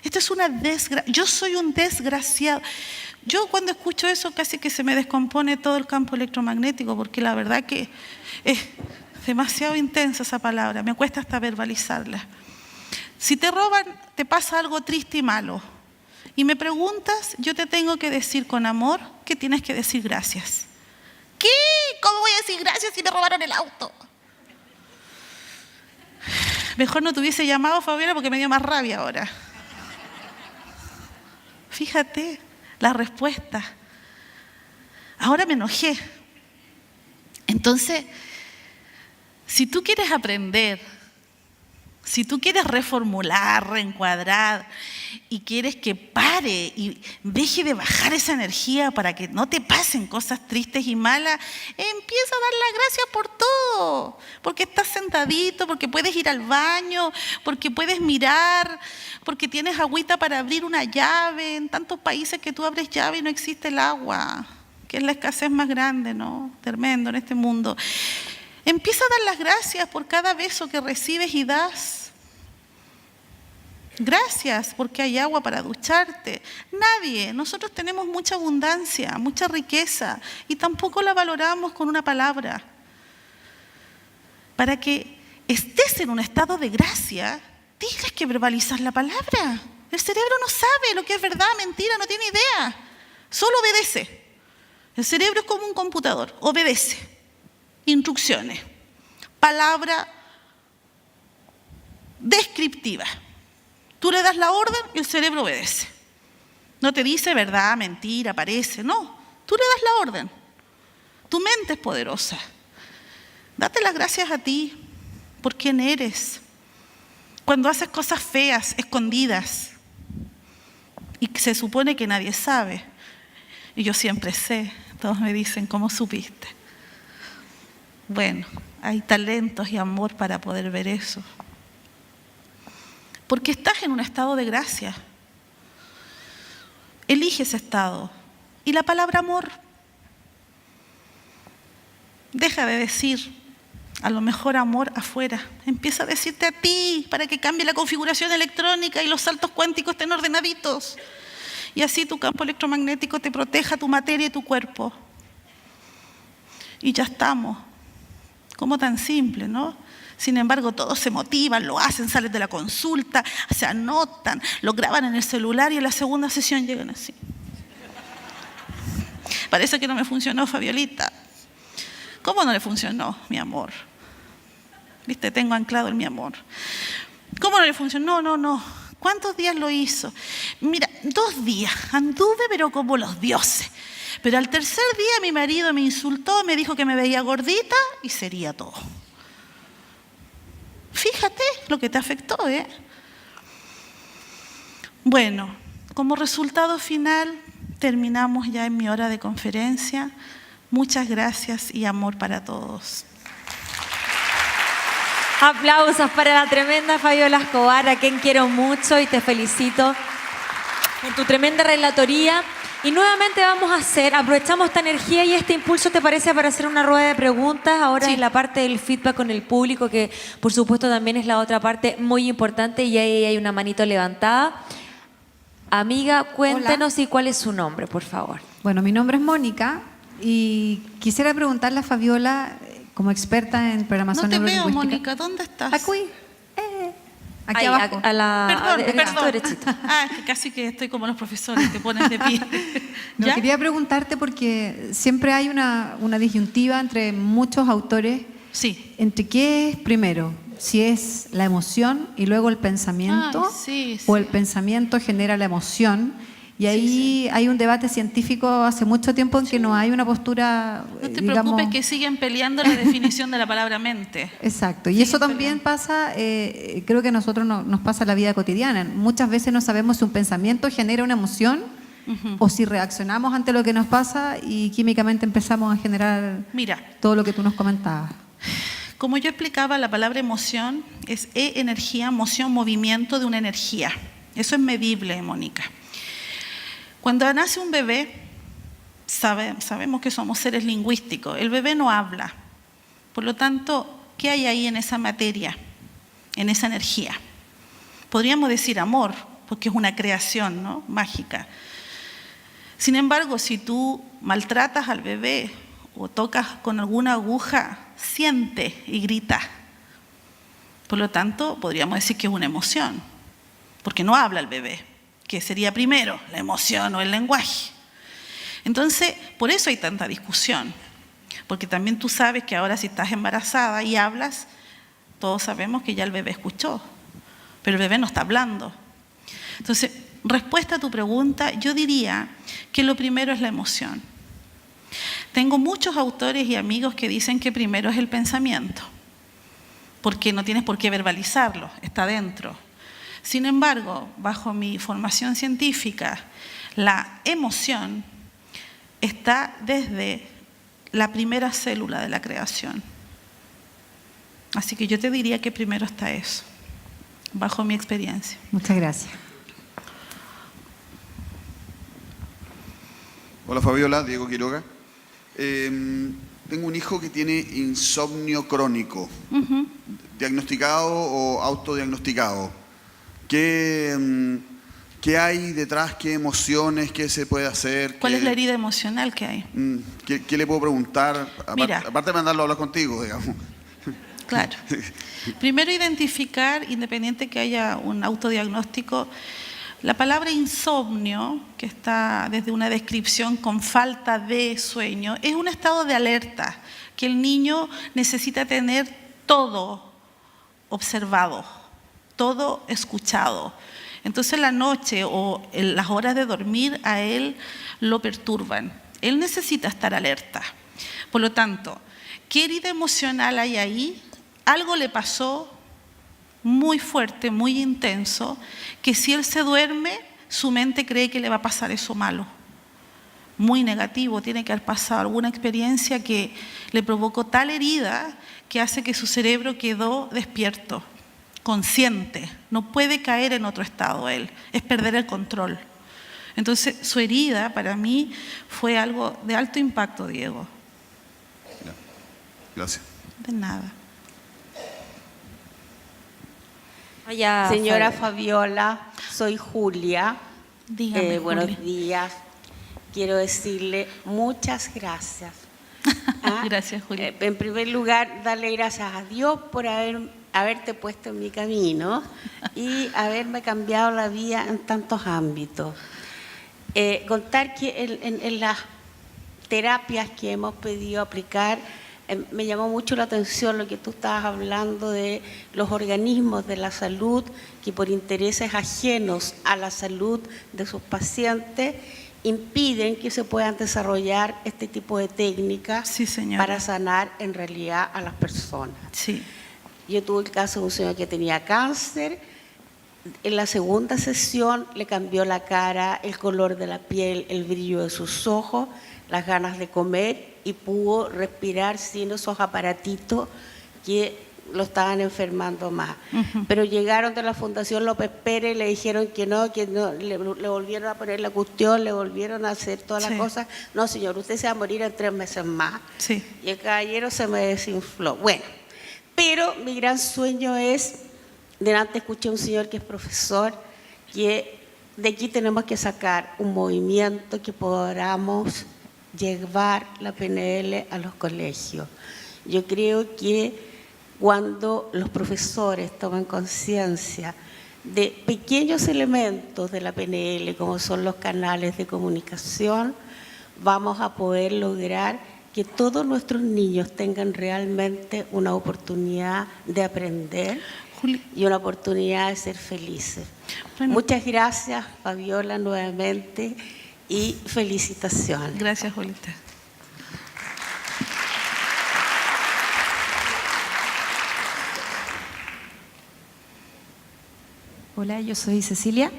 Speaker 2: Esto es una desgracia. Yo soy un desgraciado. Yo cuando escucho eso casi que se me descompone todo el campo electromagnético, porque la verdad que es demasiado intensa esa palabra. Me cuesta hasta verbalizarla. Si te roban, te pasa algo triste y malo. Y me preguntas, yo te tengo que decir con amor que tienes que decir gracias. ¿Qué? ¿Cómo voy a decir gracias si me robaron el auto? Mejor no te hubiese llamado, Fabiola, porque me dio más rabia ahora. Fíjate la respuesta. Ahora me enojé. Entonces, si tú quieres aprender, si tú quieres reformular, reencuadrar y quieres que pare y deje de bajar esa energía para que no te pasen cosas tristes y malas, empieza a dar las gracias por todo, porque estás sentadito, porque puedes ir al baño, porque puedes mirar, porque tienes agüita para abrir una llave. En tantos países que tú abres llave y no existe el agua, que es la escasez más grande, ¿no? Tremendo en este mundo. Empieza a dar las gracias por cada beso que recibes y das. Gracias porque hay agua para ducharte. Nosotros tenemos mucha abundancia, mucha riqueza y tampoco la valoramos con una palabra. Para que estés en un estado de gracia, tienes que verbalizar la palabra. El cerebro no sabe lo que es verdad, mentira, no tiene idea. Solo obedece. El cerebro es como un computador, obedece. Instrucciones, palabra descriptiva. Tú le das la orden y el cerebro obedece. No te dice verdad, mentira, parece, no. Tú le das la orden. Tu mente es poderosa. Date las gracias a ti por quién eres. Cuando haces cosas feas, escondidas, y se supone que nadie sabe, y yo siempre sé, todos me dicen, ¿cómo supiste? Bueno, hay talentos y amor para poder ver eso. Porque estás en un estado de gracia. Elige ese estado. Y la palabra amor, deja de decir a lo mejor amor afuera. Empieza a decirte a ti para que cambie la configuración electrónica y los saltos cuánticos estén ordenaditos. Y así tu campo electromagnético te proteja tu materia y tu cuerpo. Y ya estamos. Como tan simple, ¿no? Sin embargo, todos se motivan, lo hacen, salen de la consulta, se anotan, lo graban en el celular y en la segunda sesión llegan así. Parece que no me funcionó, Fabiolita. ¿Cómo no le funcionó, mi amor? Viste, tengo anclado en mi amor. ¿Cómo no le funcionó? No. ¿Cuántos días lo hizo? Mira, 2 días. Anduve, pero como los dioses. Pero al tercer día mi marido me insultó, me dijo que me veía gordita y sería todo. Fíjate lo que te afectó, ¿eh? Bueno, como resultado final, terminamos ya en mi hora de conferencia. Muchas gracias y amor para todos.
Speaker 1: Aplausos para la tremenda Fabiola Escobar, a quien quiero mucho y te felicito por tu tremenda relatoría. Y nuevamente vamos a aprovechamos esta energía y este impulso, ¿te parece? Para hacer una rueda de preguntas. Ahora
Speaker 2: Sí.
Speaker 1: es la parte del feedback con el público, que por supuesto también es la otra parte muy importante, y ahí hay una manito levantada. Amiga, cuéntenos y cuál es su nombre, por favor.
Speaker 3: Bueno, mi nombre es Mónica y quisiera preguntarle a Fabiola, como experta en programación
Speaker 2: No te veo,
Speaker 3: neurolingüística.
Speaker 2: Mónica, ¿dónde estás?
Speaker 3: Aquí, aquí
Speaker 1: Ahí,
Speaker 3: abajo.
Speaker 2: Perdón.
Speaker 1: Derechito.
Speaker 2: Ah, es que casi que estoy como los profesores, te pones de pie.
Speaker 3: No,
Speaker 2: ¿Ya?
Speaker 3: quería preguntarte porque siempre hay una disyuntiva entre muchos autores
Speaker 2: Sí.
Speaker 3: entre qué es primero, si es la emoción y luego el pensamiento,
Speaker 2: Ay, sí,
Speaker 3: o
Speaker 2: sí.
Speaker 3: el pensamiento genera la emoción. Y ahí hay un debate científico hace mucho tiempo en que no hay una postura,
Speaker 2: No te
Speaker 3: digamos...
Speaker 2: preocupes que siguen peleando la definición de la palabra mente.
Speaker 3: Exacto, y eso también pasa, creo que a nosotros nos pasa en la vida cotidiana. Muchas veces no sabemos si un pensamiento genera una emoción o si reaccionamos ante lo que nos pasa y químicamente empezamos a generar
Speaker 2: Mira,
Speaker 3: todo lo que tú nos comentabas.
Speaker 2: como yo explicaba, la palabra emoción es energía, moción, movimiento de una energía. Eso es medible, Mónica. Cuando nace un bebé, sabemos que somos seres lingüísticos. El bebé no habla. Por lo tanto, ¿qué hay ahí en esa materia, en esa energía? Podríamos decir amor, porque es una creación, ¿no?, mágica. Sin embargo, si tú maltratas al bebé o tocas con alguna aguja, siente y grita. Por lo tanto, podríamos decir que es una emoción, porque no habla el bebé. ¿Qué sería primero, la emoción o el lenguaje? Entonces, por eso hay tanta discusión, porque también tú sabes que ahora si estás embarazada y hablas, todos sabemos que ya el bebé escuchó, pero el bebé no está hablando. Entonces, respuesta a tu pregunta, yo diría que lo primero es la emoción. Tengo muchos autores y amigos que dicen que primero es el pensamiento, porque no tienes por qué verbalizarlo, está dentro. Sin embargo, bajo mi formación científica, la emoción está desde la primera célula de la creación. Así que yo te diría que primero está eso, bajo mi experiencia.
Speaker 3: Muchas gracias.
Speaker 4: Hola Fabiola, Diego Quiroga. Tengo un hijo que tiene insomnio crónico, diagnosticado o autodiagnosticado. ¿Qué hay detrás? ¿Qué emociones? ¿Qué se puede hacer?
Speaker 2: ¿Cuál es la herida emocional que hay?
Speaker 4: ¿Qué le puedo preguntar?
Speaker 2: Mira.
Speaker 4: Aparte de mandarlo a hablar contigo, digamos.
Speaker 2: Claro. Primero identificar, independiente que haya un autodiagnóstico, la palabra insomnio, que está desde una descripción con falta de sueño, es un estado de alerta que el niño necesita tener todo observado, todo escuchado. Entonces la noche o las horas de dormir a él lo perturban. Él necesita estar alerta. Por lo tanto, ¿qué herida emocional hay ahí? Algo le pasó muy fuerte, muy intenso, que si él se duerme, su mente cree que le va a pasar eso malo. Muy negativo, tiene que haber pasado alguna experiencia que le provocó tal herida que hace que su cerebro quedó despierto, consciente, no puede caer en otro estado él, es perder el control. Entonces, su herida para mí fue algo de alto impacto, Diego.
Speaker 4: Gracias.
Speaker 2: De nada.
Speaker 5: Señora Fabiola, soy Julia.
Speaker 2: Dígame,
Speaker 5: buenos
Speaker 2: Julia.
Speaker 5: días. Quiero decirle muchas gracias.
Speaker 2: Gracias, Julia.
Speaker 5: En primer lugar, darle gracias a Dios por haberte puesto en mi camino y haberme cambiado la vida en tantos ámbitos. Contar que en las terapias que hemos podido aplicar, me llamó mucho la atención lo que tú estabas hablando de los organismos de la salud que por intereses ajenos a la salud de sus pacientes impiden que se puedan desarrollar este tipo de técnicas
Speaker 2: Sí, señora.
Speaker 5: para sanar en realidad a las personas.
Speaker 2: Sí.
Speaker 5: Yo tuve el caso de un señor que tenía cáncer. En la segunda sesión le cambió la cara, el color de la piel, el brillo de sus ojos, las ganas de comer y pudo respirar sin esos aparatitos que lo estaban enfermando más. Pero llegaron de la Fundación López Pérez y le dijeron que no, le volvieron a poner la cuestión, le volvieron a hacer todas las cosas. No, señor, usted se va a morir en 3 meses más.
Speaker 2: Sí.
Speaker 5: Y el caballero se me desinfló. Bueno, pero mi gran sueño es, delante escuché a un señor que es profesor, que de aquí tenemos que sacar un movimiento que podamos llevar la PNL a los colegios. Yo creo que cuando los profesores toman conciencia de pequeños elementos de la PNL, como son los canales de comunicación, vamos a poder lograr que todos nuestros niños tengan realmente una oportunidad de aprender y una oportunidad de ser felices.
Speaker 2: Bueno.
Speaker 5: Muchas gracias, Fabiola, nuevamente, y felicitaciones.
Speaker 2: Gracias, Julita.
Speaker 6: Hola, yo soy Cecilia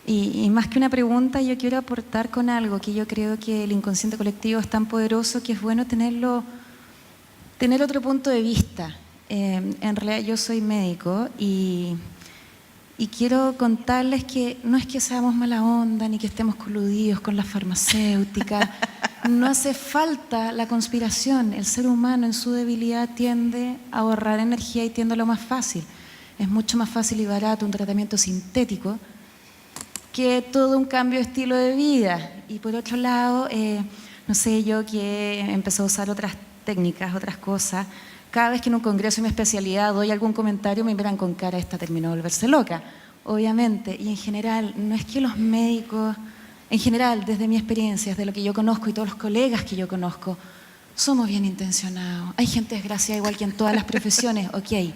Speaker 6: y más que una pregunta yo quiero aportar con algo que yo creo que el inconsciente colectivo es tan poderoso que es bueno tener otro punto de vista. En realidad yo soy médico y quiero contarles que no es que seamos mala onda ni que estemos coludidos con las farmacéuticas. No hace falta la conspiración. El ser humano en su debilidad tiende a ahorrar energía y tiende a lo más fácil. Es mucho más fácil y barato un tratamiento sintético que todo un cambio de estilo de vida. Y por otro lado, no sé, yo que empecé a usar otras técnicas, otras cosas, cada vez que en un congreso de mi especialidad doy algún comentario me miran con cara, esta terminó de volverse loca, obviamente. Y en general, no es que los médicos, en general, desde mi experiencia, desde lo que yo conozco y todos los colegas que yo conozco, somos bien intencionados. Hay gente desgraciada igual que en todas las profesiones, ok.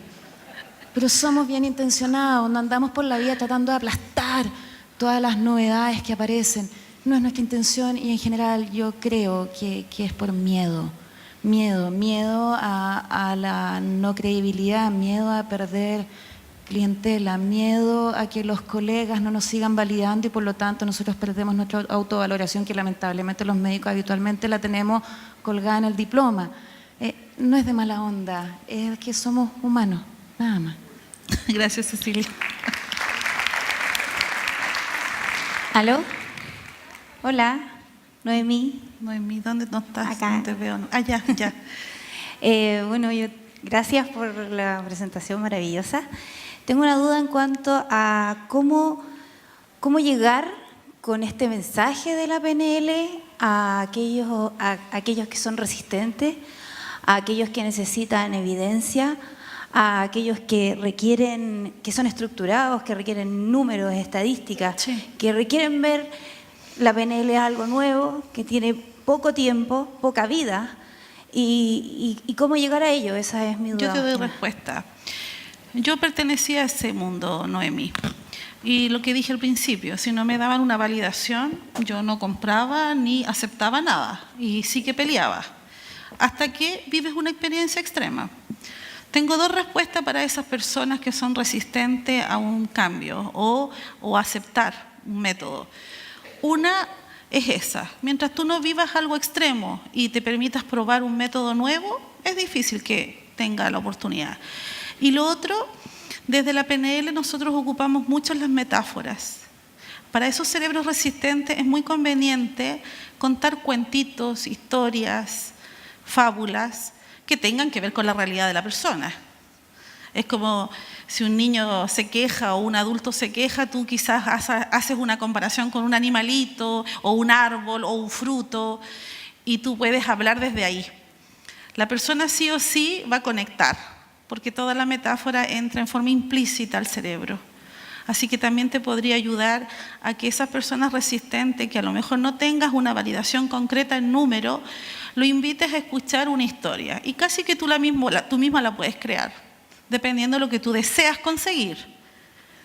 Speaker 6: Pero somos bien intencionados, no andamos por la vida tratando de aplastar todas las novedades que aparecen. No es nuestra intención y en general yo creo que es por miedo. Miedo a la no credibilidad, miedo a perder clientela, miedo a que los colegas no nos sigan validando y por lo tanto nosotros perdemos nuestra autovaloración que lamentablemente los médicos habitualmente la tenemos colgada en el diploma. No es de mala onda, es que somos humanos, nada más.
Speaker 2: Gracias, Cecilia.
Speaker 7: ¿Aló? Hola, Noemí.
Speaker 2: Noemí, ¿dónde no estás?
Speaker 7: Acá.
Speaker 2: No te veo. Ah, ya.
Speaker 7: Bueno, gracias por la presentación maravillosa. Tengo una duda en cuanto a cómo llegar con este mensaje de la PNL a aquellos que son resistentes, a aquellos que necesitan evidencia, a aquellos que requieren, que son estructurados, que requieren números, estadísticas, que requieren ver la PNL algo nuevo, que tiene poco tiempo, poca vida, y cómo llegar a ello. Esa es mi duda.
Speaker 2: Yo te doy respuesta. Yo pertenecía a ese mundo, Noemí, y lo que dije al principio, si no me daban una validación, yo no compraba ni aceptaba nada, y sí que peleaba, hasta que vives una experiencia extrema. Tengo 2 respuestas para esas personas que son resistentes a un cambio o aceptar un método. Una es esa. Mientras tú no vivas algo extremo y te permitas probar un método nuevo, es difícil que tenga la oportunidad. Y lo otro, desde la PNL nosotros ocupamos mucho las metáforas. Para esos cerebros resistentes es muy conveniente contar cuentitos, historias, fábulas, que tengan que ver con la realidad de la persona. Es como si un niño se queja o un adulto se queja, tú quizás haces una comparación con un animalito o un árbol o un fruto y tú puedes hablar desde ahí. La persona sí o sí va a conectar, porque toda la metáfora entra en forma implícita al cerebro. Así que también te podría ayudar a que esas personas resistentes, que a lo mejor no tengas una validación concreta en número, lo invites a escuchar una historia. Y casi que tú misma la puedes crear, dependiendo de lo que tú deseas conseguir.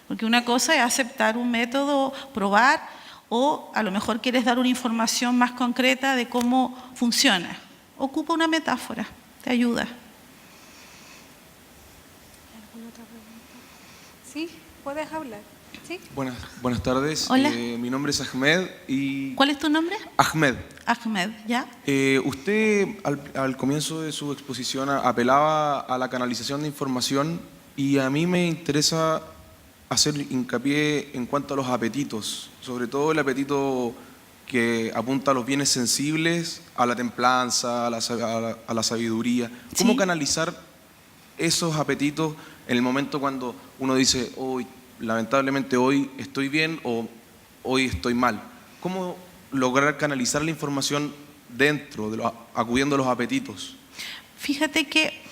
Speaker 2: Porque una cosa es aceptar un método, probar, o a lo mejor quieres dar una información más concreta de cómo funciona. Ocupa una metáfora, te ayuda.
Speaker 8: ¿Alguna otra pregunta? Sí, puedes hablar.
Speaker 3: Sí.
Speaker 8: Buenas tardes.
Speaker 2: Hola.
Speaker 8: Mi nombre es Ahmed y...
Speaker 2: ¿Cuál es tu nombre?
Speaker 8: Ahmed.
Speaker 2: Ahmed, ¿ya?
Speaker 8: Usted al comienzo de su exposición apelaba a la canalización de información y a mí me interesa hacer hincapié en cuanto a los apetitos, sobre todo el apetito que apunta a los bienes sensibles, a la templanza, a la sabiduría. ¿Cómo
Speaker 2: Sí.
Speaker 8: canalizar esos apetitos en el momento cuando uno dice, hoy, lamentablemente hoy estoy bien o hoy estoy mal? ¿Cómo lograr canalizar la información dentro, acudiendo a los apetitos?
Speaker 2: Fíjate que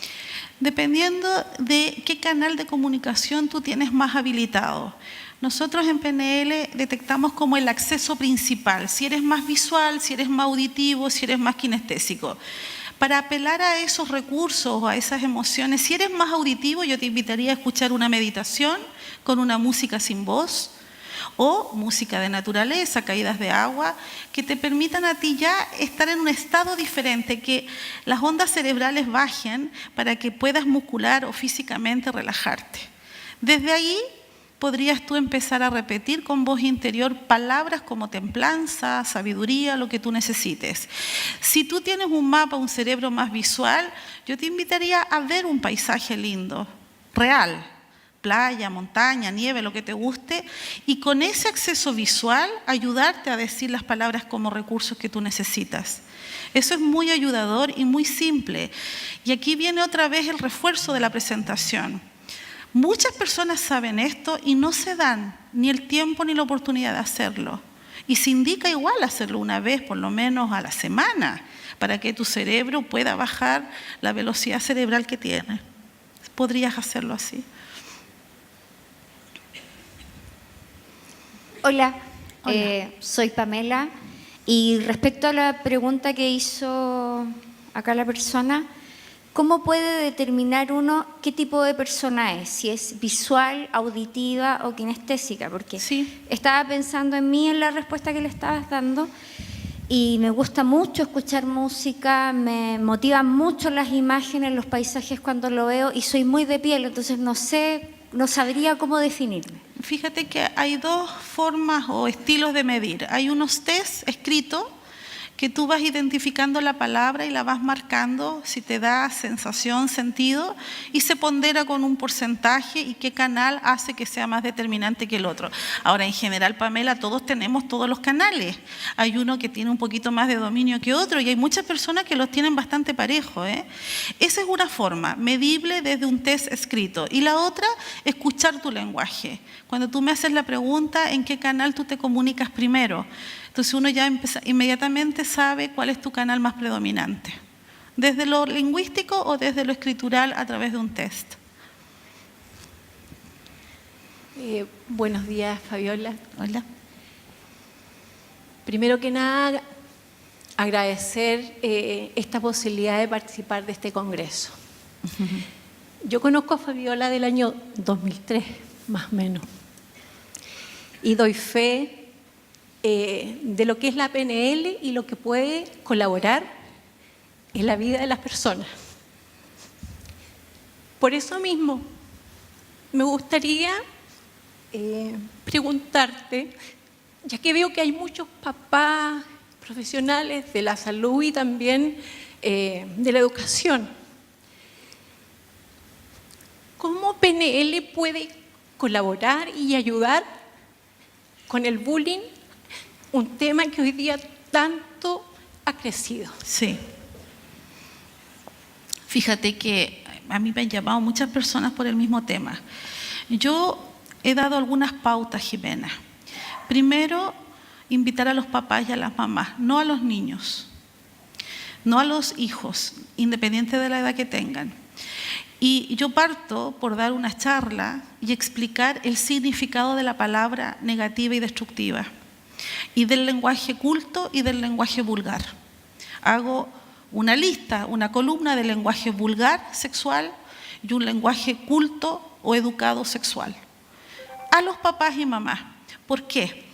Speaker 2: dependiendo de qué canal de comunicación tú tienes más habilitado. Nosotros en PNL detectamos como el acceso principal, si eres más visual, si eres más auditivo, si eres más kinestésico. Para apelar a esos recursos o a esas emociones, si eres más auditivo, yo te invitaría a escuchar una meditación con una música sin voz o música de naturaleza, caídas de agua, que te permitan a ti ya estar en un estado diferente, que las ondas cerebrales bajen para que puedas muscular o físicamente relajarte. Desde ahí podrías tú empezar a repetir con voz interior palabras como templanza, sabiduría, lo que tú necesites. Si tú tienes un mapa, un cerebro más visual, yo te invitaría a ver un paisaje lindo, real, playa, montaña, nieve, lo que te guste, y con ese acceso visual ayudarte a decir las palabras como recursos que tú necesitas. Eso es muy ayudador y muy simple. Y aquí viene otra vez el refuerzo de la presentación. Muchas personas saben esto y no se dan ni el tiempo ni la oportunidad de hacerlo. Y se indica igual hacerlo una vez, por lo menos a la semana, para que tu cerebro pueda bajar la velocidad cerebral que tiene. ¿Podrías hacerlo así?
Speaker 9: Hola,
Speaker 2: Hola.
Speaker 9: soy Pamela y respecto a la pregunta que hizo acá la persona, ¿cómo puede determinar uno qué tipo de persona es? Si es visual, auditiva o kinestésica, porque
Speaker 2: Sí.
Speaker 9: estaba pensando en mí en la respuesta que le estabas dando y me gusta mucho escuchar música, me motivan mucho las imágenes, los paisajes cuando lo veo y soy muy de piel, entonces no sabría cómo definirme.
Speaker 2: Fíjate que hay dos formas o estilos de medir. Hay unos test escritos que tú vas identificando la palabra y la vas marcando si te da sensación, sentido, y se pondera con un porcentaje y qué canal hace que sea más determinante que el otro. Ahora, en general, Pamela, todos tenemos todos los canales. Hay uno que tiene un poquito más de dominio que otro y hay muchas personas que los tienen bastante parejos, ¿eh? Esa es una forma, medible desde un test escrito. Y la otra, escuchar tu lenguaje. Cuando tú me haces la pregunta, ¿en qué canal tú te comunicas primero? Entonces uno ya inmediatamente sabe cuál es tu canal más predominante, desde lo lingüístico o desde lo escritural a través de un test.
Speaker 10: Buenos días, Fabiola.
Speaker 2: Hola.
Speaker 10: Primero que nada, agradecer esta posibilidad de participar de este congreso. Yo conozco a Fabiola del año 2003, más o menos, y doy fe de lo que es la PNL y lo que puede colaborar en la vida de las personas. Por eso mismo, me gustaría preguntarte, ya que veo que hay muchos papás profesionales de la salud y también de la educación, ¿cómo PNL puede colaborar y ayudar con el bullying? Un tema que hoy día tanto ha crecido.
Speaker 2: Sí. Fíjate que a mí me han llamado muchas personas por el mismo tema. Yo he dado algunas pautas, Jimena. Primero, invitar a los papás y a las mamás, no a los niños, no a los hijos, independiente de la edad que tengan. Y yo parto por dar una charla y explicar el significado de la palabra negativa y destructiva, y del lenguaje culto y del lenguaje vulgar. Hago una lista, una columna de lenguaje vulgar sexual y un lenguaje culto o educado sexual. A los papás y mamás. ¿Por qué?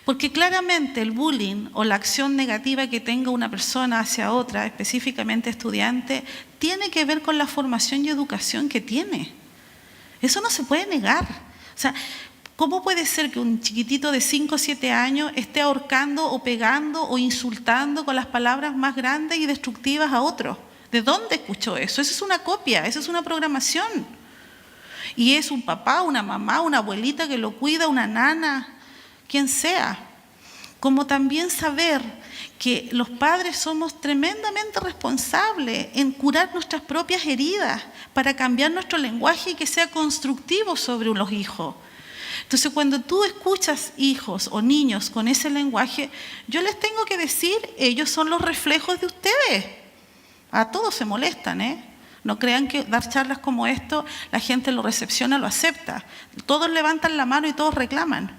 Speaker 2: Porque claramente el bullying o la acción negativa que tenga una persona hacia otra, específicamente estudiante, tiene que ver con la formación y educación que tiene. Eso no se puede negar. O sea, ¿Cómo puede ser que un chiquitito de 5 o 7 años esté ahorcando o pegando o insultando con las palabras más grandes y destructivas a otros? ¿De dónde escuchó eso? Eso es una copia, eso es una programación. Y es un papá, una mamá, una abuelita que lo cuida, una nana, quien sea. Como también saber que los padres somos tremendamente responsables en curar nuestras propias heridas para cambiar nuestro lenguaje y que sea constructivo sobre los hijos. Entonces, cuando tú escuchas hijos o niños con ese lenguaje, yo les tengo que decir, ellos son los reflejos de ustedes. A todos se molestan, ¿eh? No crean que dar charlas como esto, la gente lo recepciona, lo acepta. Todos levantan la mano y todos reclaman.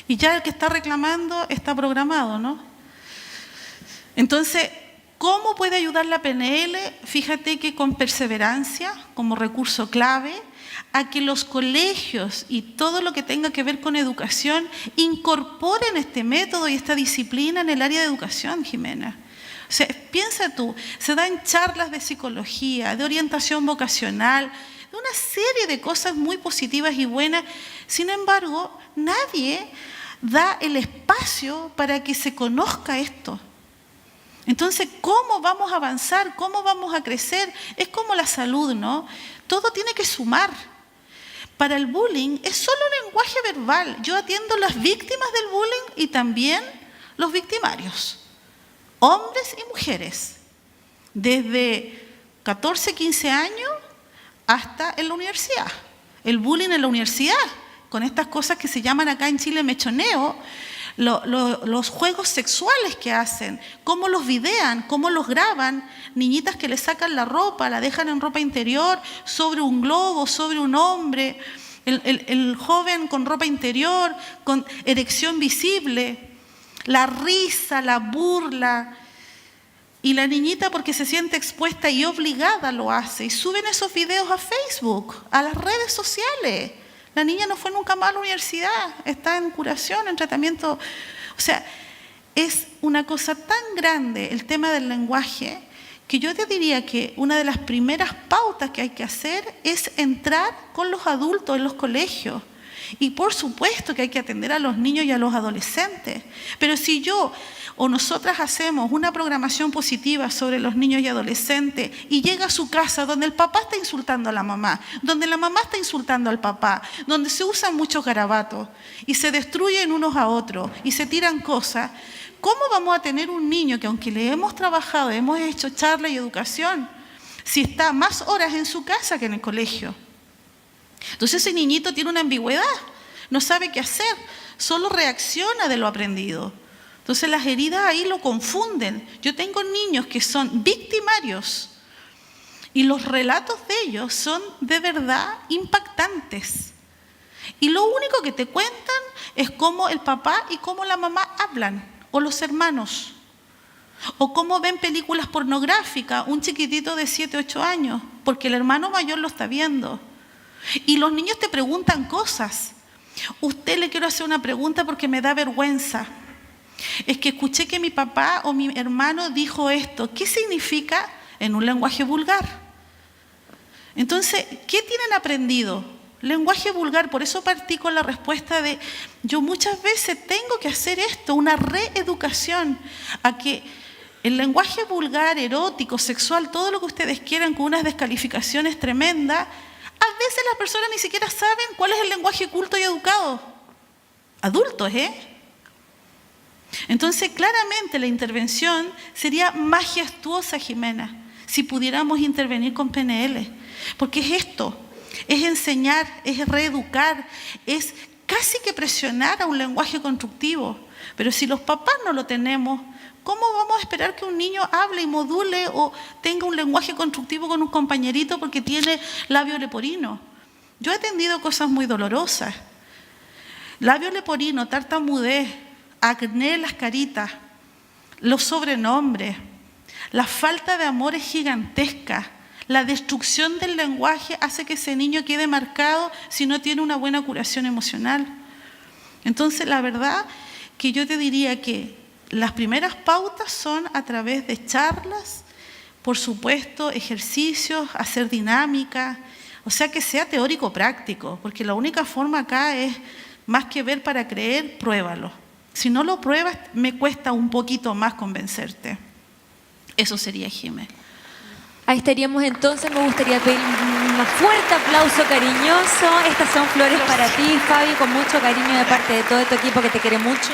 Speaker 2: Y ya el que está reclamando está programado, ¿no? Entonces, ¿cómo puede ayudar la PNL? Fíjate que con perseverancia, como recurso clave, a que los colegios y todo lo que tenga que ver con educación incorporen este método y esta disciplina en el área de educación, Jimena. O sea, piensa tú, se dan charlas de psicología, de orientación vocacional, de una serie de cosas muy positivas y buenas. Sin embargo, nadie da el espacio para que se conozca esto. Entonces, ¿cómo vamos a avanzar? ¿Cómo vamos a crecer? Es como la salud, ¿no? Todo tiene que sumar. Para el bullying es solo lenguaje verbal. Yo atiendo a las víctimas del bullying y también los victimarios. Hombres y mujeres, desde 14, 15 años hasta en la universidad. El bullying en la universidad, con estas cosas que se llaman acá en Chile mechoneo, los juegos sexuales que hacen, cómo los videan, cómo los graban, niñitas que le sacan la ropa, la dejan en ropa interior, sobre un globo, sobre un hombre, el joven con ropa interior, con erección visible, la risa, la burla, y la niñita porque se siente expuesta y obligada lo hace, y suben esos videos a Facebook, a las redes sociales. La niña no fue nunca más a la universidad, está en curación, en tratamiento. O sea, es una cosa tan grande el tema del lenguaje que yo te diría que una de las primeras pautas que hay que hacer es entrar con los adultos en los colegios. Y por supuesto que hay que atender a los niños y a los adolescentes. Pero si yo o nosotras hacemos una programación positiva sobre los niños y adolescentes y llega a su casa donde el papá está insultando a la mamá, donde la mamá está insultando al papá, donde se usan muchos garabatos y se destruyen unos a otros y se tiran cosas, ¿cómo vamos a tener un niño que aunque le hemos trabajado, hemos hecho charla y educación, si está más horas en su casa que en el colegio? Entonces ese niñito tiene una ambigüedad, no sabe qué hacer, solo reacciona de lo aprendido. Entonces las heridas ahí lo confunden. Yo tengo niños que son victimarios y los relatos de ellos son de verdad impactantes. Y lo único que te cuentan es cómo el papá y cómo la mamá hablan, o los hermanos, o cómo ven películas pornográficas, un chiquitito de 7, 8 años, porque el hermano mayor lo está viendo. Y los niños te preguntan cosas. Usted, le quiero hacer una pregunta porque me da vergüenza. Es que escuché que mi papá o mi hermano dijo esto. ¿Qué significa? En un lenguaje vulgar. Entonces, ¿qué tienen aprendido? Lenguaje vulgar. Por eso partí con la respuesta de, yo muchas veces tengo que hacer esto, una reeducación, a que el lenguaje vulgar, erótico, sexual, todo lo que ustedes quieran, con unas descalificaciones tremendas, a veces las personas ni siquiera saben cuál es el lenguaje culto y educado. Adultos, ¿eh? Entonces, claramente la intervención sería majestuosa, Jimena, si pudiéramos intervenir con PNL. Porque es esto, es enseñar, es reeducar, es casi que presionar a un lenguaje constructivo. Pero si los papás no lo tenemos, ¿cómo vamos a esperar que un niño hable y module o tenga un lenguaje constructivo con un compañerito porque tiene labio leporino? Yo he atendido cosas muy dolorosas. Labio leporino, tartamudez, acné en las caritas, los sobrenombres, la falta de amor es gigantesca. La destrucción del lenguaje hace que ese niño quede marcado si no tiene una buena curación emocional. Entonces, la verdad que yo te diría que las primeras pautas son a través de charlas, por supuesto, ejercicios, hacer dinámica, O sea, que sea teórico práctico, porque la única forma acá es, más que ver para creer, pruébalo. Si no lo pruebas, me cuesta un poquito más convencerte. Eso sería, Jimé.
Speaker 1: Ahí estaríamos entonces. Me gustaría pedir un fuerte aplauso cariñoso. Estas son flores para ti, Fabi, con mucho cariño de parte de todo tu equipo que te quiere mucho.